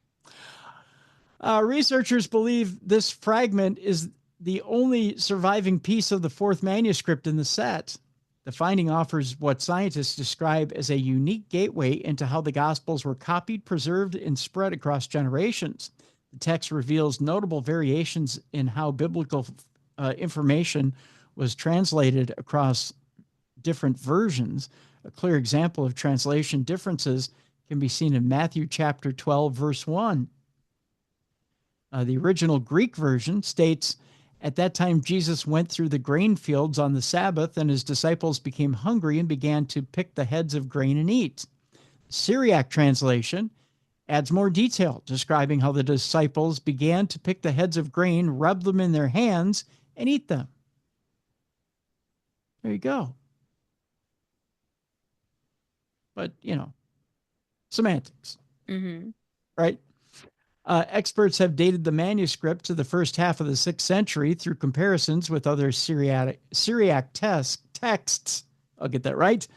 S1: Researchers believe this fragment is the only surviving piece of the 4th manuscript in the set. The finding offers what scientists describe as a unique gateway into how the Gospels were copied, preserved, and spread across generations. The text reveals notable variations in how biblical information was translated across different versions. A clear example of translation differences can be seen in Matthew chapter 12, verse 1. The original Greek version states, "At that time, Jesus went through the grain fields on the Sabbath, and his disciples became hungry and began to pick the heads of grain and eat." Syriac translation adds more detail, describing how the disciples began to pick the heads of grain, rub them in their hands, and eat them. There you go. But, semantics, right? Experts have dated the manuscript to the first half of the 6th century through comparisons with other Syriac texts. I'll get that right.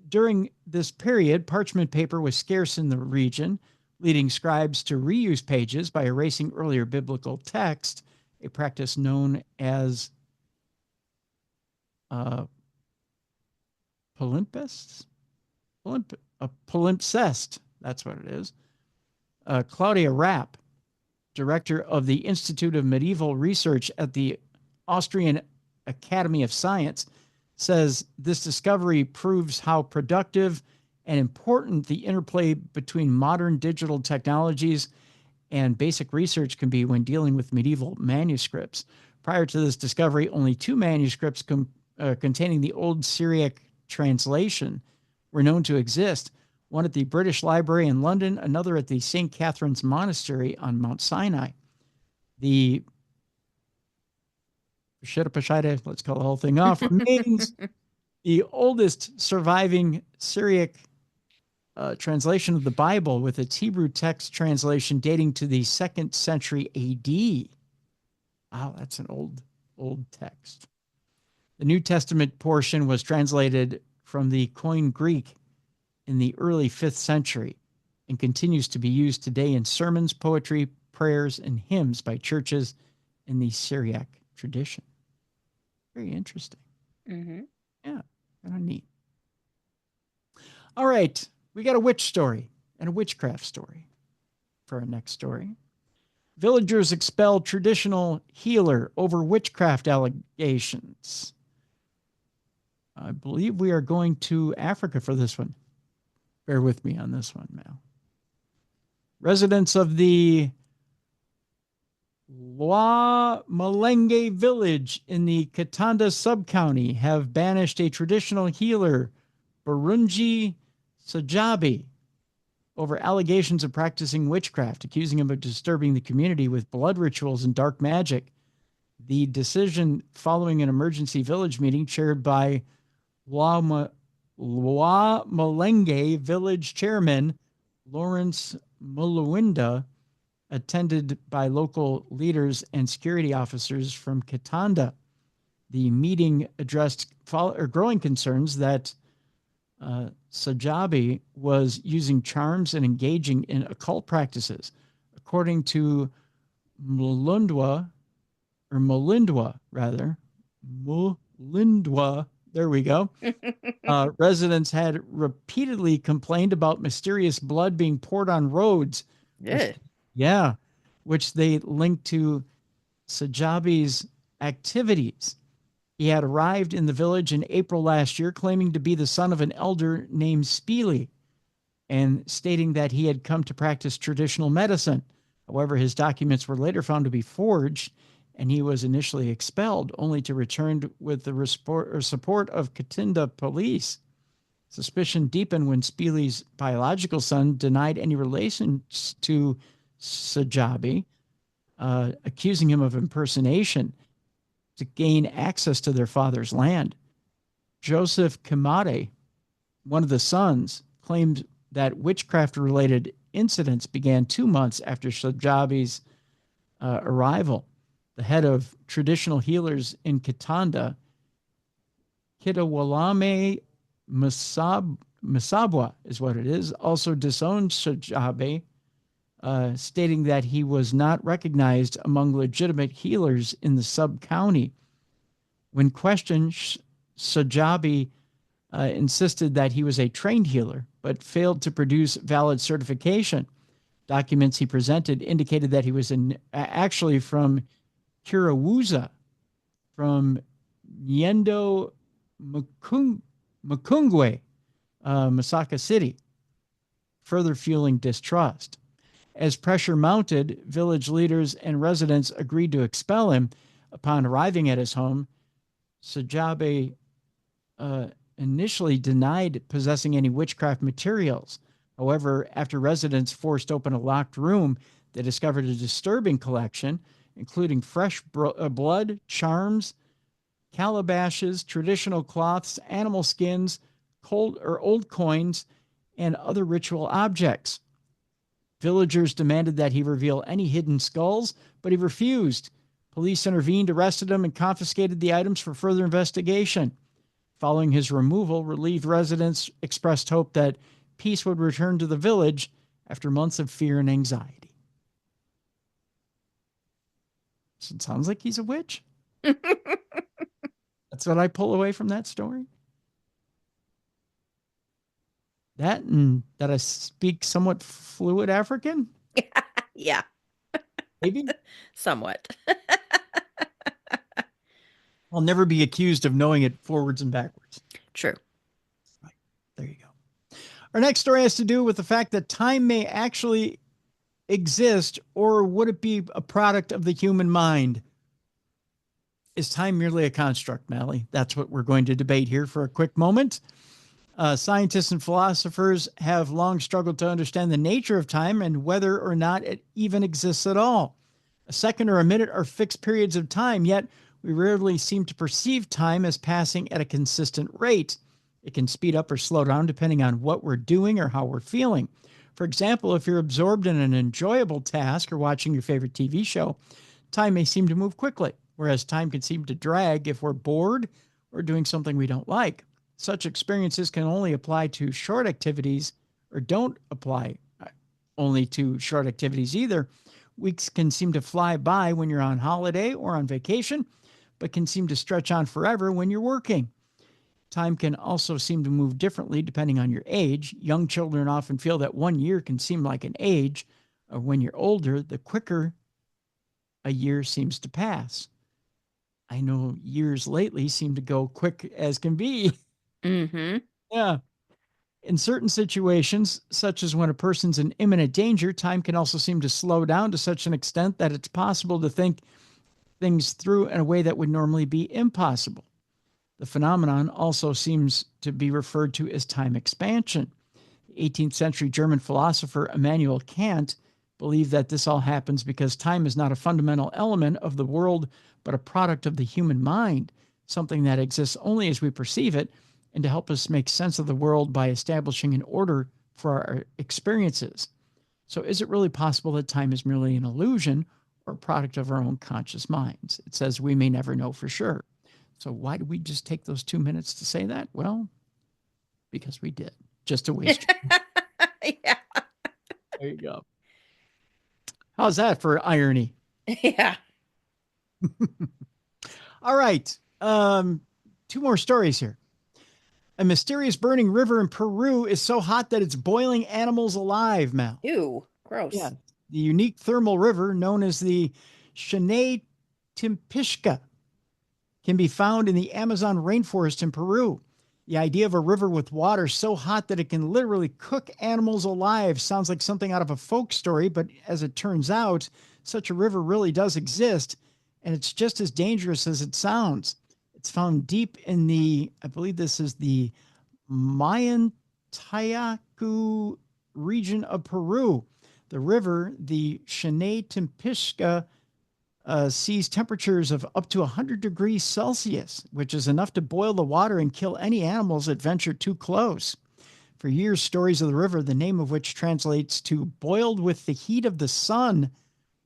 S1: During this period, parchment paper was scarce in the region, leading scribes to reuse pages by erasing earlier biblical text, a practice known as palimpsest. That's what it is. Claudia Rapp, director of the Institute of Medieval Research at the Austrian Academy of Science, says this discovery proves how productive and important the interplay between modern digital technologies and basic research can be when dealing with medieval manuscripts. Prior to this discovery, only 2 manuscripts containing the old Syriac translation were known to exist. One at the British Library in London, another at the St. Catherine's Monastery on Mount Sinai. The Pashida, let's call the whole thing off, remains the oldest surviving Syriac translation of the Bible, with its Hebrew text translation dating to the 2nd century AD. Wow, that's an old text. The New Testament portion was translated from the Koine Greek in the early 5th century and continues to be used today in sermons, poetry, prayers, and hymns by churches in the Syriac tradition. Very interesting. Yeah, kind of neat. All right, we got a witch story and a witchcraft story for our next story. Villagers expel traditional healer over witchcraft allegations. I believe we are going to Africa for this one. Bear with me on this one, Mal. Residents of the Malenge village in the Katanda sub-county have banished a traditional healer, Burunji Sajabi, over allegations of practicing witchcraft, accusing him of disturbing the community with blood rituals and dark magic. The decision following an emergency village meeting chaired by Malenge village chairman Lawrence Mulawinda, attended by local leaders and security officers from Katanda. The meeting addressed growing concerns that Sajabi was using charms and engaging in occult practices. According to Mulindwa, there we go. Residents had repeatedly complained about mysterious blood being poured on roads. Which they linked to Sajabi's activities. He had arrived in the village in April last year, claiming to be the son of an elder named Speely, and stating that he had come to practice traditional medicine. However, his documents were later found to be forged, and he was initially expelled, only to return with the support of Katinda police. Suspicion deepened when Speely's biological son denied any relations to Sajabi, accusing him of impersonation to gain access to their father's land. Joseph Kamade, one of the sons, claimed that witchcraft-related incidents began 2 months after Sajabi's arrival. The head of traditional healers in Katanda, Kitawalame Masabwa is what it is, also disowned Sajabe, stating that he was not recognized among legitimate healers in the sub-county. When questioned, Sajabe insisted that he was a trained healer, but failed to produce valid certification. Documents he presented indicated that he was actually from Kirawuza, from Nyendo Mukungwe, Masaka City, further fueling distrust. As pressure mounted, village leaders and residents agreed to expel him. Upon arriving at his home, Sajabe initially denied possessing any witchcraft materials. However, after residents forced open a locked room, they discovered a disturbing collection, including fresh blood, charms, calabashes, traditional cloths, animal skins, old coins, and other ritual objects. Villagers demanded that he reveal any hidden skulls, but he refused. Police intervened, arrested him, and confiscated the items for further investigation. Following his removal, relieved residents expressed hope that peace would return to the village after months of fear and anxiety. So it sounds like he's a witch. That's what I pull away from that story. That and that I speak somewhat fluid African?
S2: Yeah.
S1: Maybe?
S2: Somewhat.
S1: I'll never be accused of knowing it forwards and backwards.
S2: True.
S1: Right. There you go. Our next story has to do with the fact that time may actually exist, or would it be a product of the human mind? Is time merely a construct, Mallie? That's what we're going to debate here for a quick moment. Scientists and philosophers have long struggled to understand the nature of time and whether or not it even exists at all. A second or a minute are fixed periods of time, yet we rarely seem to perceive time as passing at a consistent rate. It can speed up or slow down depending on what we're doing or how we're feeling. For example, if you're absorbed in an enjoyable task or watching your favorite TV show, time may seem to move quickly, whereas time can seem to drag if we're bored or doing something we don't like. Such experiences can only apply to short activities, or don't apply only to short activities either. Weeks can seem to fly by when you're on holiday or on vacation, but can seem to stretch on forever when you're working. Time can also seem to move differently depending on your age. Young children often feel that 1 year can seem like an age. When you're older, the quicker a year seems to pass. I know years lately seem to go quick as can be.
S2: Mm-hmm.
S1: Yeah. In certain situations, such as when a person's in imminent danger, time can also seem to slow down to such an extent that it's possible to think things through in a way that would normally be impossible. The phenomenon also seems to be referred to as time expansion. The 18th century German philosopher Immanuel Kant believed that this all happens because time is not a fundamental element of the world, but a product of the human mind, something that exists only as we perceive it, and to help us make sense of the world by establishing an order for our experiences. So is it really possible that time is merely an illusion or a product of our own conscious minds? It says we may never know for sure. So why did we just take those 2 minutes to say that? Well, because we did. Just to waste.
S2: Yeah.
S1: There you go. How's that for irony?
S2: Yeah.
S1: All right. 2 more stories here. A mysterious burning river in Peru is so hot that it's boiling animals alive, Mal.
S2: Ew. Gross.
S1: Yeah. The unique thermal river known as the Shanay Timpishka can be found in the Amazon rainforest in Peru. The idea of a river with water so hot that it can literally cook animals alive sounds like something out of a folk story, but as it turns out, such a river really does exist, and it's just as dangerous as it sounds. It's found deep in I believe this is the Mayantayacu region of Peru. The river, the Shanay Timpishka, sees temperatures of up to 100 degrees Celsius, which is enough to boil the water and kill any animals that venture too close. For years, stories of the river, the name of which translates to boiled with the heat of the sun,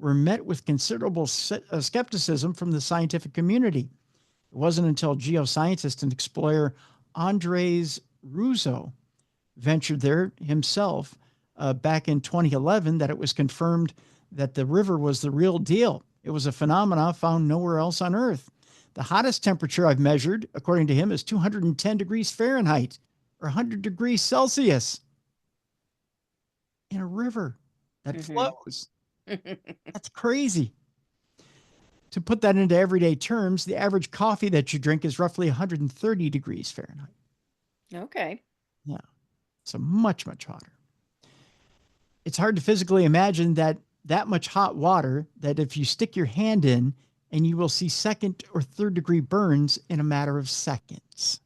S1: were met with considerable skepticism from the scientific community. It wasn't until geoscientist and explorer Andres Russo ventured there himself back in 2011 that it was confirmed that the river was the real deal. It was a phenomenon found nowhere else on Earth. The hottest temperature I've measured, according to him, is 210 degrees Fahrenheit or 100 degrees Celsius in a river that flows. That's crazy. To put that into everyday terms, the average coffee that you drink is roughly 130 degrees Fahrenheit.
S2: Okay.
S1: Yeah. So much, much hotter. It's hard to physically imagine that much hot water that if you stick your hand in and you will see second or third degree burns in a matter of seconds.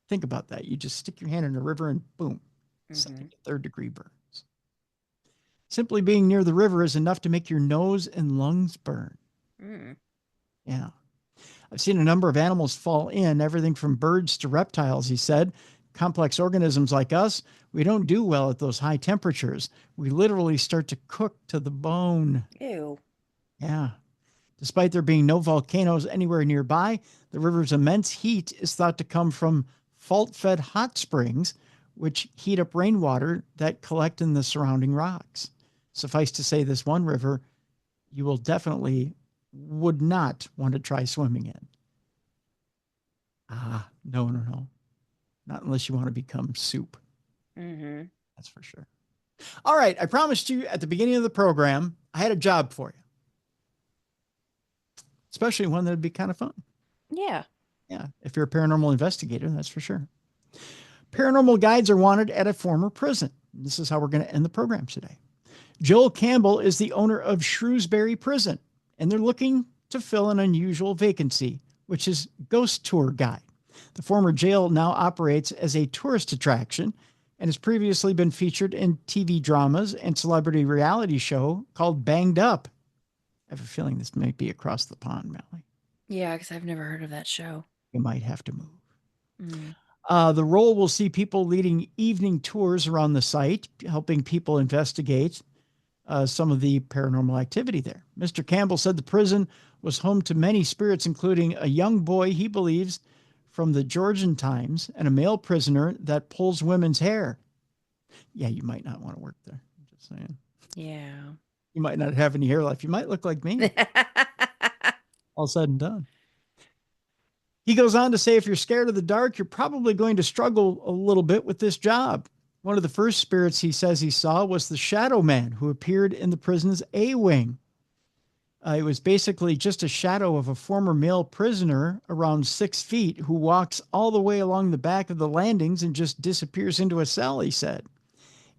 S1: Think about that. You just stick your hand in a river and boom, second, third degree burns. Simply being near the river is enough to make your nose and lungs burn. Yeah. I've seen a number of animals fall in, everything from birds to reptiles, he said. Complex organisms like us, we don't do well at those high temperatures. We literally start to cook to the bone.
S2: Ew.
S1: Yeah. Despite there being no volcanoes anywhere nearby, the river's immense heat is thought to come from fault-fed hot springs, which heat up rainwater that collect in the surrounding rocks. Suffice to say, this one river you will definitely would not want to try swimming in. No. Not unless you want to become soup. That's for sure. All right. I promised you at the beginning of the program, I had a job for you. Especially one that would be kind of fun.
S2: Yeah.
S1: Yeah. If you're a paranormal investigator, that's for sure. Paranormal guides are wanted at a former prison. This is how we're going to end the program today. Joel Campbell is the owner of Shrewsbury Prison, and they're looking to fill an unusual vacancy, which is ghost tour guide. The former jail now operates as a tourist attraction and has previously been featured in TV dramas and celebrity reality show called Banged Up. I have a feeling this might be across the pond, Mallie.
S2: Yeah, because I've never heard of that show.
S1: You might have to move. The role will see people leading evening tours around the site, helping people investigate some of the paranormal activity there. Mr. Campbell said the prison was home to many spirits, including a young boy he believes from the Georgian times and a male prisoner that pulls women's hair. Yeah, you might not want to work there. I'm just saying.
S2: Yeah.
S1: You might not have any hair left. You might look like me. All said and done. He goes on to say, if you're scared of the dark, you're probably going to struggle a little bit with this job. One of the first spirits he says he saw was the shadow man who appeared in the prison's A wing. It was basically just a shadow of a former male prisoner around 6 feet who walks all the way along the back of the landings and just disappears into a cell, he said.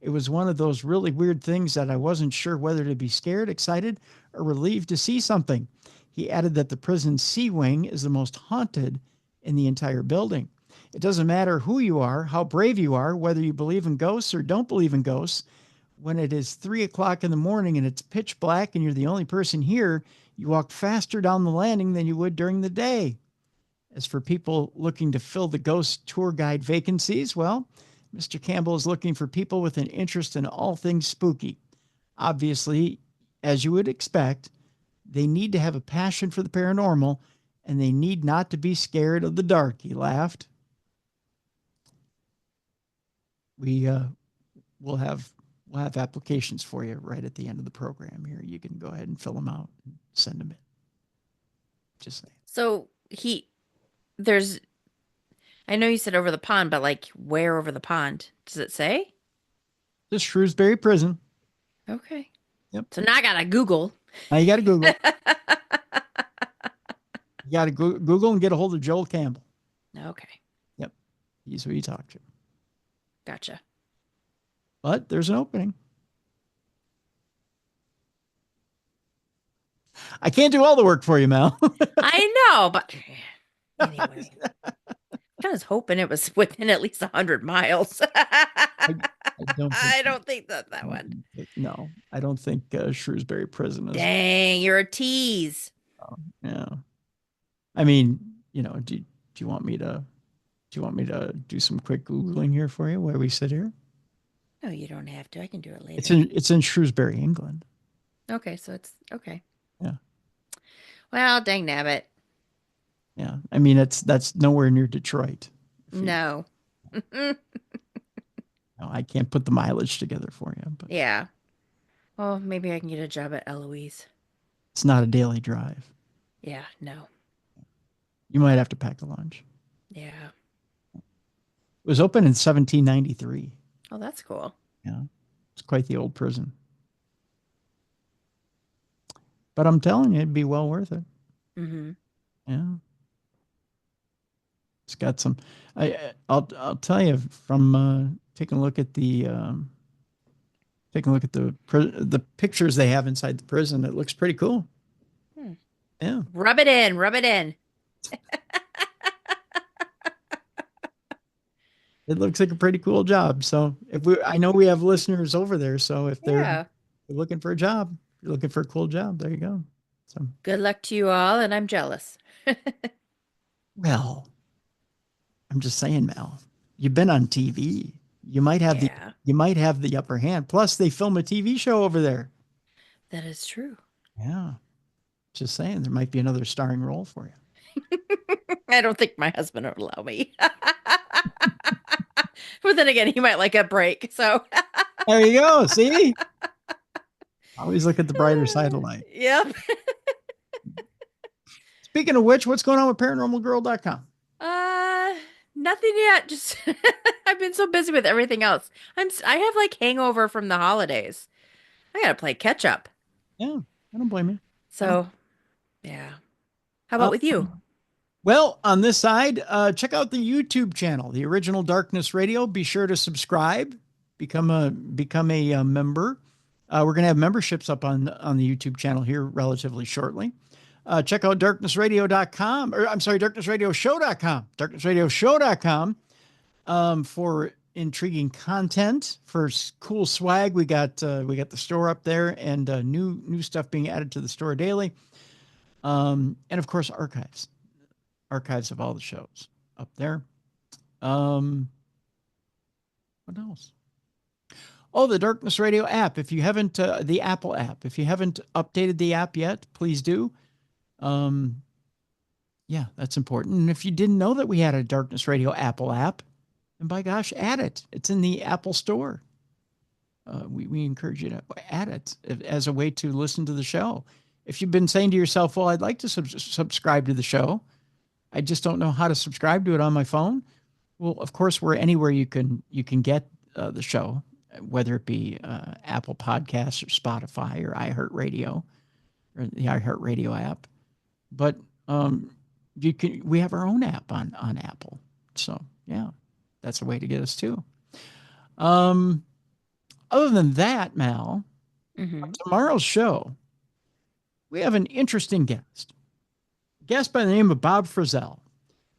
S1: It was one of those really weird things that I wasn't sure whether to be scared, excited, or relieved to see something. He added that the prison's C wing is the most haunted in the entire building. It doesn't matter who you are, how brave you are, whether you believe in ghosts or don't believe in ghosts. When it is 3 o'clock in the morning and it's pitch black and you're the only person here, you walk faster down the landing than you would during the day. As for people looking to fill the ghost tour guide vacancies, well, Mr. Campbell is looking for people with an interest in all things spooky. Obviously, as you would expect, they need to have a passion for the paranormal and they need not to be scared of the dark, he laughed. We'll have applications for you right at the end of the program here. You can go ahead and fill them out and send them in. Just saying.
S2: So I know you said over the pond, but like where over the pond? Does it say?
S1: Just Shrewsbury Prison.
S2: Okay.
S1: Yep.
S2: So now I got to Google.
S1: Now you got to Google. You got to Google and get a hold of Joel Campbell.
S2: Okay.
S1: Yep. He's who you talk to.
S2: Gotcha.
S1: But there's an opening. I can't do all the work for you, Mel.
S2: I know, but anyway. I was hoping it was within at least 100 miles. I don't think that one.
S1: No, I don't think Shrewsbury Prison is.
S2: Dang, you're a tease.
S1: Yeah. I mean, do you want me to do some quick Googling here for you while we sit here?
S2: No, you don't have to. I can do it later.
S1: It's in Shrewsbury, England.
S2: Okay, so it's okay.
S1: Yeah.
S2: Well, dang nabbit.
S1: Yeah. I mean, that's nowhere near Detroit.
S2: No.
S1: No, I can't put the mileage together for you, but
S2: Yeah. Well, maybe I can get a job at Eloise.
S1: it's not a daily drive.
S2: Yeah, no.
S1: You might have to pack a lunch.
S2: Yeah.
S1: It was open in 1793.
S2: Oh, that's cool.
S1: Yeah. It's quite the old prison. But I'm telling you, it'd be well worth it.
S2: Mm-hmm.
S1: Yeah. It's got some. I'll tell you from taking a look at the the pictures they have inside the prison. It looks pretty cool. Yeah.
S2: Rub it in. Rub it in.
S1: It looks like a pretty cool job. So I know we have listeners over there. So if they're looking for a job, you're looking for a cool job, there you go. So
S2: good luck to you all, and I'm jealous.
S1: Well, I'm just saying, Mel, you've been on TV. You might have the upper hand. Plus, they film a TV show over there.
S2: That is true.
S1: Yeah. Just saying, there might be another starring role for you.
S2: I don't think my husband would allow me. But then again, he might like a break. So
S1: there you go. See? Always look at the brighter side of life.
S2: Yep.
S1: Speaking of which, what's going on with paranormalgirl.com?
S2: Nothing yet. Just I've been so busy with everything else. I have like hangover from the holidays. I gotta play catch up.
S1: Yeah, I don't blame you.
S2: So, yeah. How about with you?
S1: Well, on this side, check out the YouTube channel, the original Darkness Radio. Be sure to subscribe, become a member. We're going to have memberships up on the YouTube channel here relatively shortly. Check out darknessradio.com, or I'm sorry, darknessradioshow.com, darknessradioshow.com for intriguing content, for cool swag. We got the store up there, and new stuff being added to the store daily. And of course, archives of all the shows up there. What else? Oh, the Darkness Radio app. If you haven't, the Apple app, if you haven't updated the app yet, please do. Yeah, that's important. And if you didn't know that we had a Darkness Radio Apple app, and by gosh, add it. It's in the Apple store. We encourage you to add it as a way to listen to the show. If you've been saying to yourself, well, I'd like to subscribe to the show, I just don't know how to subscribe to it on my phone. Well, of course, we're anywhere you can get the show, whether it be Apple Podcasts or Spotify or iHeartRadio or the iHeartRadio app. But we have our own app on Apple. So yeah, that's a way to get us too. Other than that, Mal, on tomorrow's show, we have an interesting guest. Guest by the name of Bob Frizzell,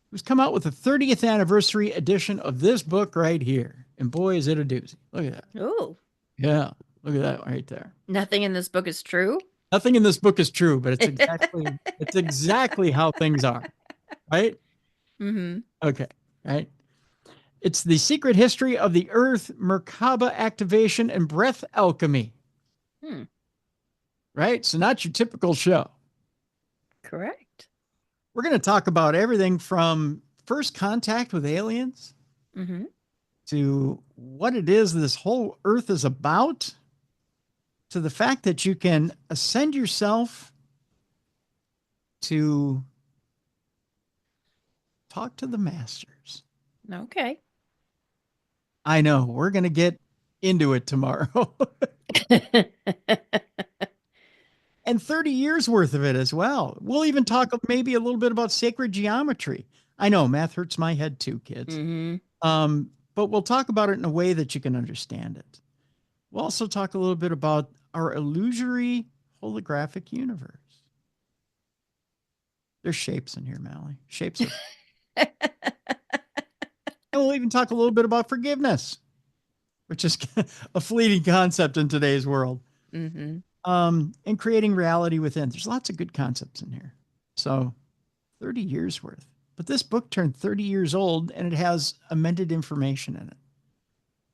S1: who's come out with the 30th anniversary edition of this book right here. And boy, is it a doozy. Look at that.
S2: Oh.
S1: Yeah. Look at that right there.
S2: Nothing in this book is true?
S1: Nothing in this book is true, but it's exactly how things are. Right?
S2: Mm-hmm.
S1: Okay. Right. It's the secret history of the Earth, Merkaba activation, and breath alchemy. Right? So not your typical show.
S2: Correct.
S1: We're going to talk about everything from first contact with aliens to what it is this whole Earth is about, to the fact that you can ascend yourself to talk to the masters.
S2: Okay.
S1: I know. We're going to get into it tomorrow. And 30 years worth of it as well. We'll even talk maybe a little bit about sacred geometry. I know math hurts my head too, kids. But we'll talk about it in a way that you can understand it. We'll also talk a little bit about our illusory holographic universe. There's shapes in here, Mallie. Shapes. And we'll even talk a little bit about forgiveness, which is a fleeting concept in today's world. And creating reality within. There's lots of good concepts in here. So 30 years worth. But this book turned 30 years old and it has amended information in it.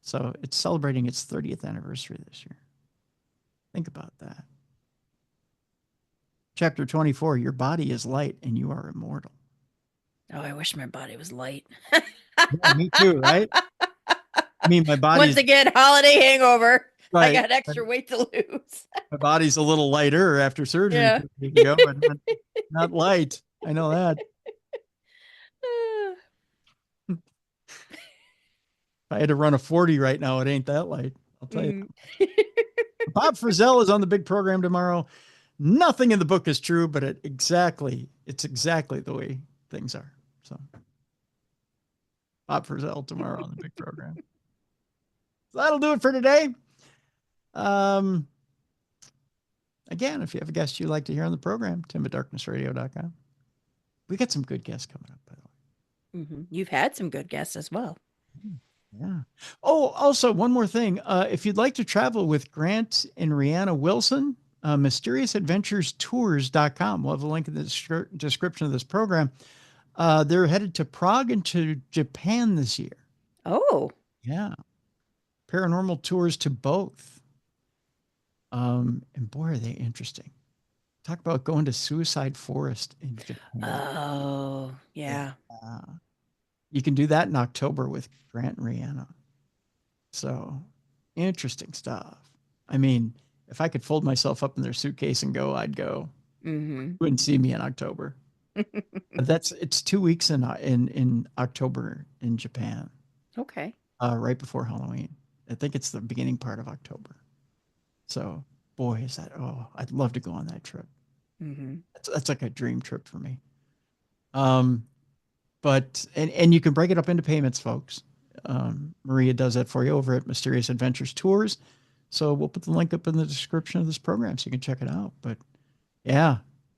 S1: So it's celebrating its 30th anniversary this year. Think about that. Chapter 24, your body is light and you are immortal.
S2: Oh, I wish my body was light.
S1: Yeah, me too, right? I mean, my body's...
S2: Once again, holiday hangover.
S1: Right.
S2: I got extra weight to lose.
S1: My body's a little lighter after surgery.
S2: Yeah.
S1: 2 weeks ago, but not light. I know that. If I had to run a 40 right now, it ain't that light. I'll tell you. Bob Frizzell is on the big program tomorrow. Nothing in the book is true, but it's exactly the way things are. So Bob Frizzell tomorrow on the big program. So that'll do it for today. Again, if you have a guest you'd like to hear on the program, tim@darknessradio.com. We got some good guests coming up, by the way.
S2: You've had some good guests as well.
S1: Yeah. Oh, also one more thing. If you'd like to travel with Grant and Rihanna Wilson, mysteriousAdventuresTours.com. We'll have a link in the description of this program. They're headed to Prague and to Japan this year.
S2: Oh.
S1: Yeah. Paranormal tours to both. And boy, are they interesting. Talk about going to Suicide Forest in Japan.
S2: Oh, yeah.
S1: You can do that in October with Grant and Rihanna. So interesting stuff. I mean, if I could fold myself up in their suitcase and go, I'd go. You wouldn't see me in October. It's 2 weeks in October in Japan.
S2: Okay.
S1: Right before Halloween. I think it's the beginning part of October. So, boy, is that, I'd love to go on that trip. That's like a dream trip for me. But you can break it up into payments, folks. Maria does that for you over at Mysterious Adventures Tours. So we'll put the link up in the description of this program so you can check it out. But yeah,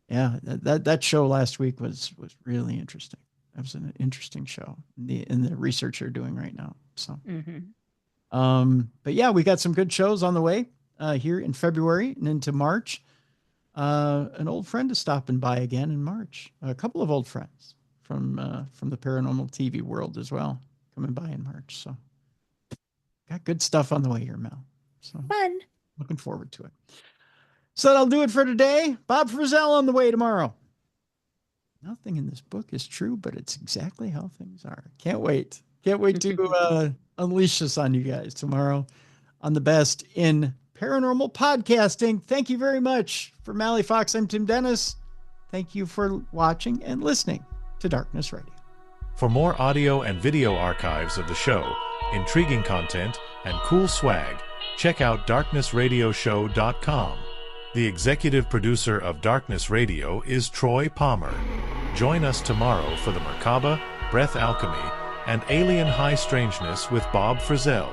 S1: that show last week was really interesting. That was an interesting show in the research they're doing right now. So, but yeah, we got some good shows on the way here in February and into March. An old friend is stopping by again in March. A couple of old friends from the paranormal TV world as well coming by in March. So got good stuff on the way here, Mel. So
S2: fun.
S1: Looking forward to it. So that'll do it for today. Bob Frizzell on the way tomorrow. Nothing in this book is true, but it's exactly how things are. Can't wait. Can't wait to unleash this on you guys tomorrow on the best in paranormal podcasting. Thank you very much. For Mallie Fox, I'm Tim Dennis. Thank you for watching and listening to Darkness Radio.
S6: For more audio and video archives of the show, intriguing content, and cool swag, check out darknessradioshow.com. The executive producer of Darkness Radio is Troy Palmer. Join us tomorrow for the macabre, breath alchemy, and alien high strangeness with Bob Frizzell.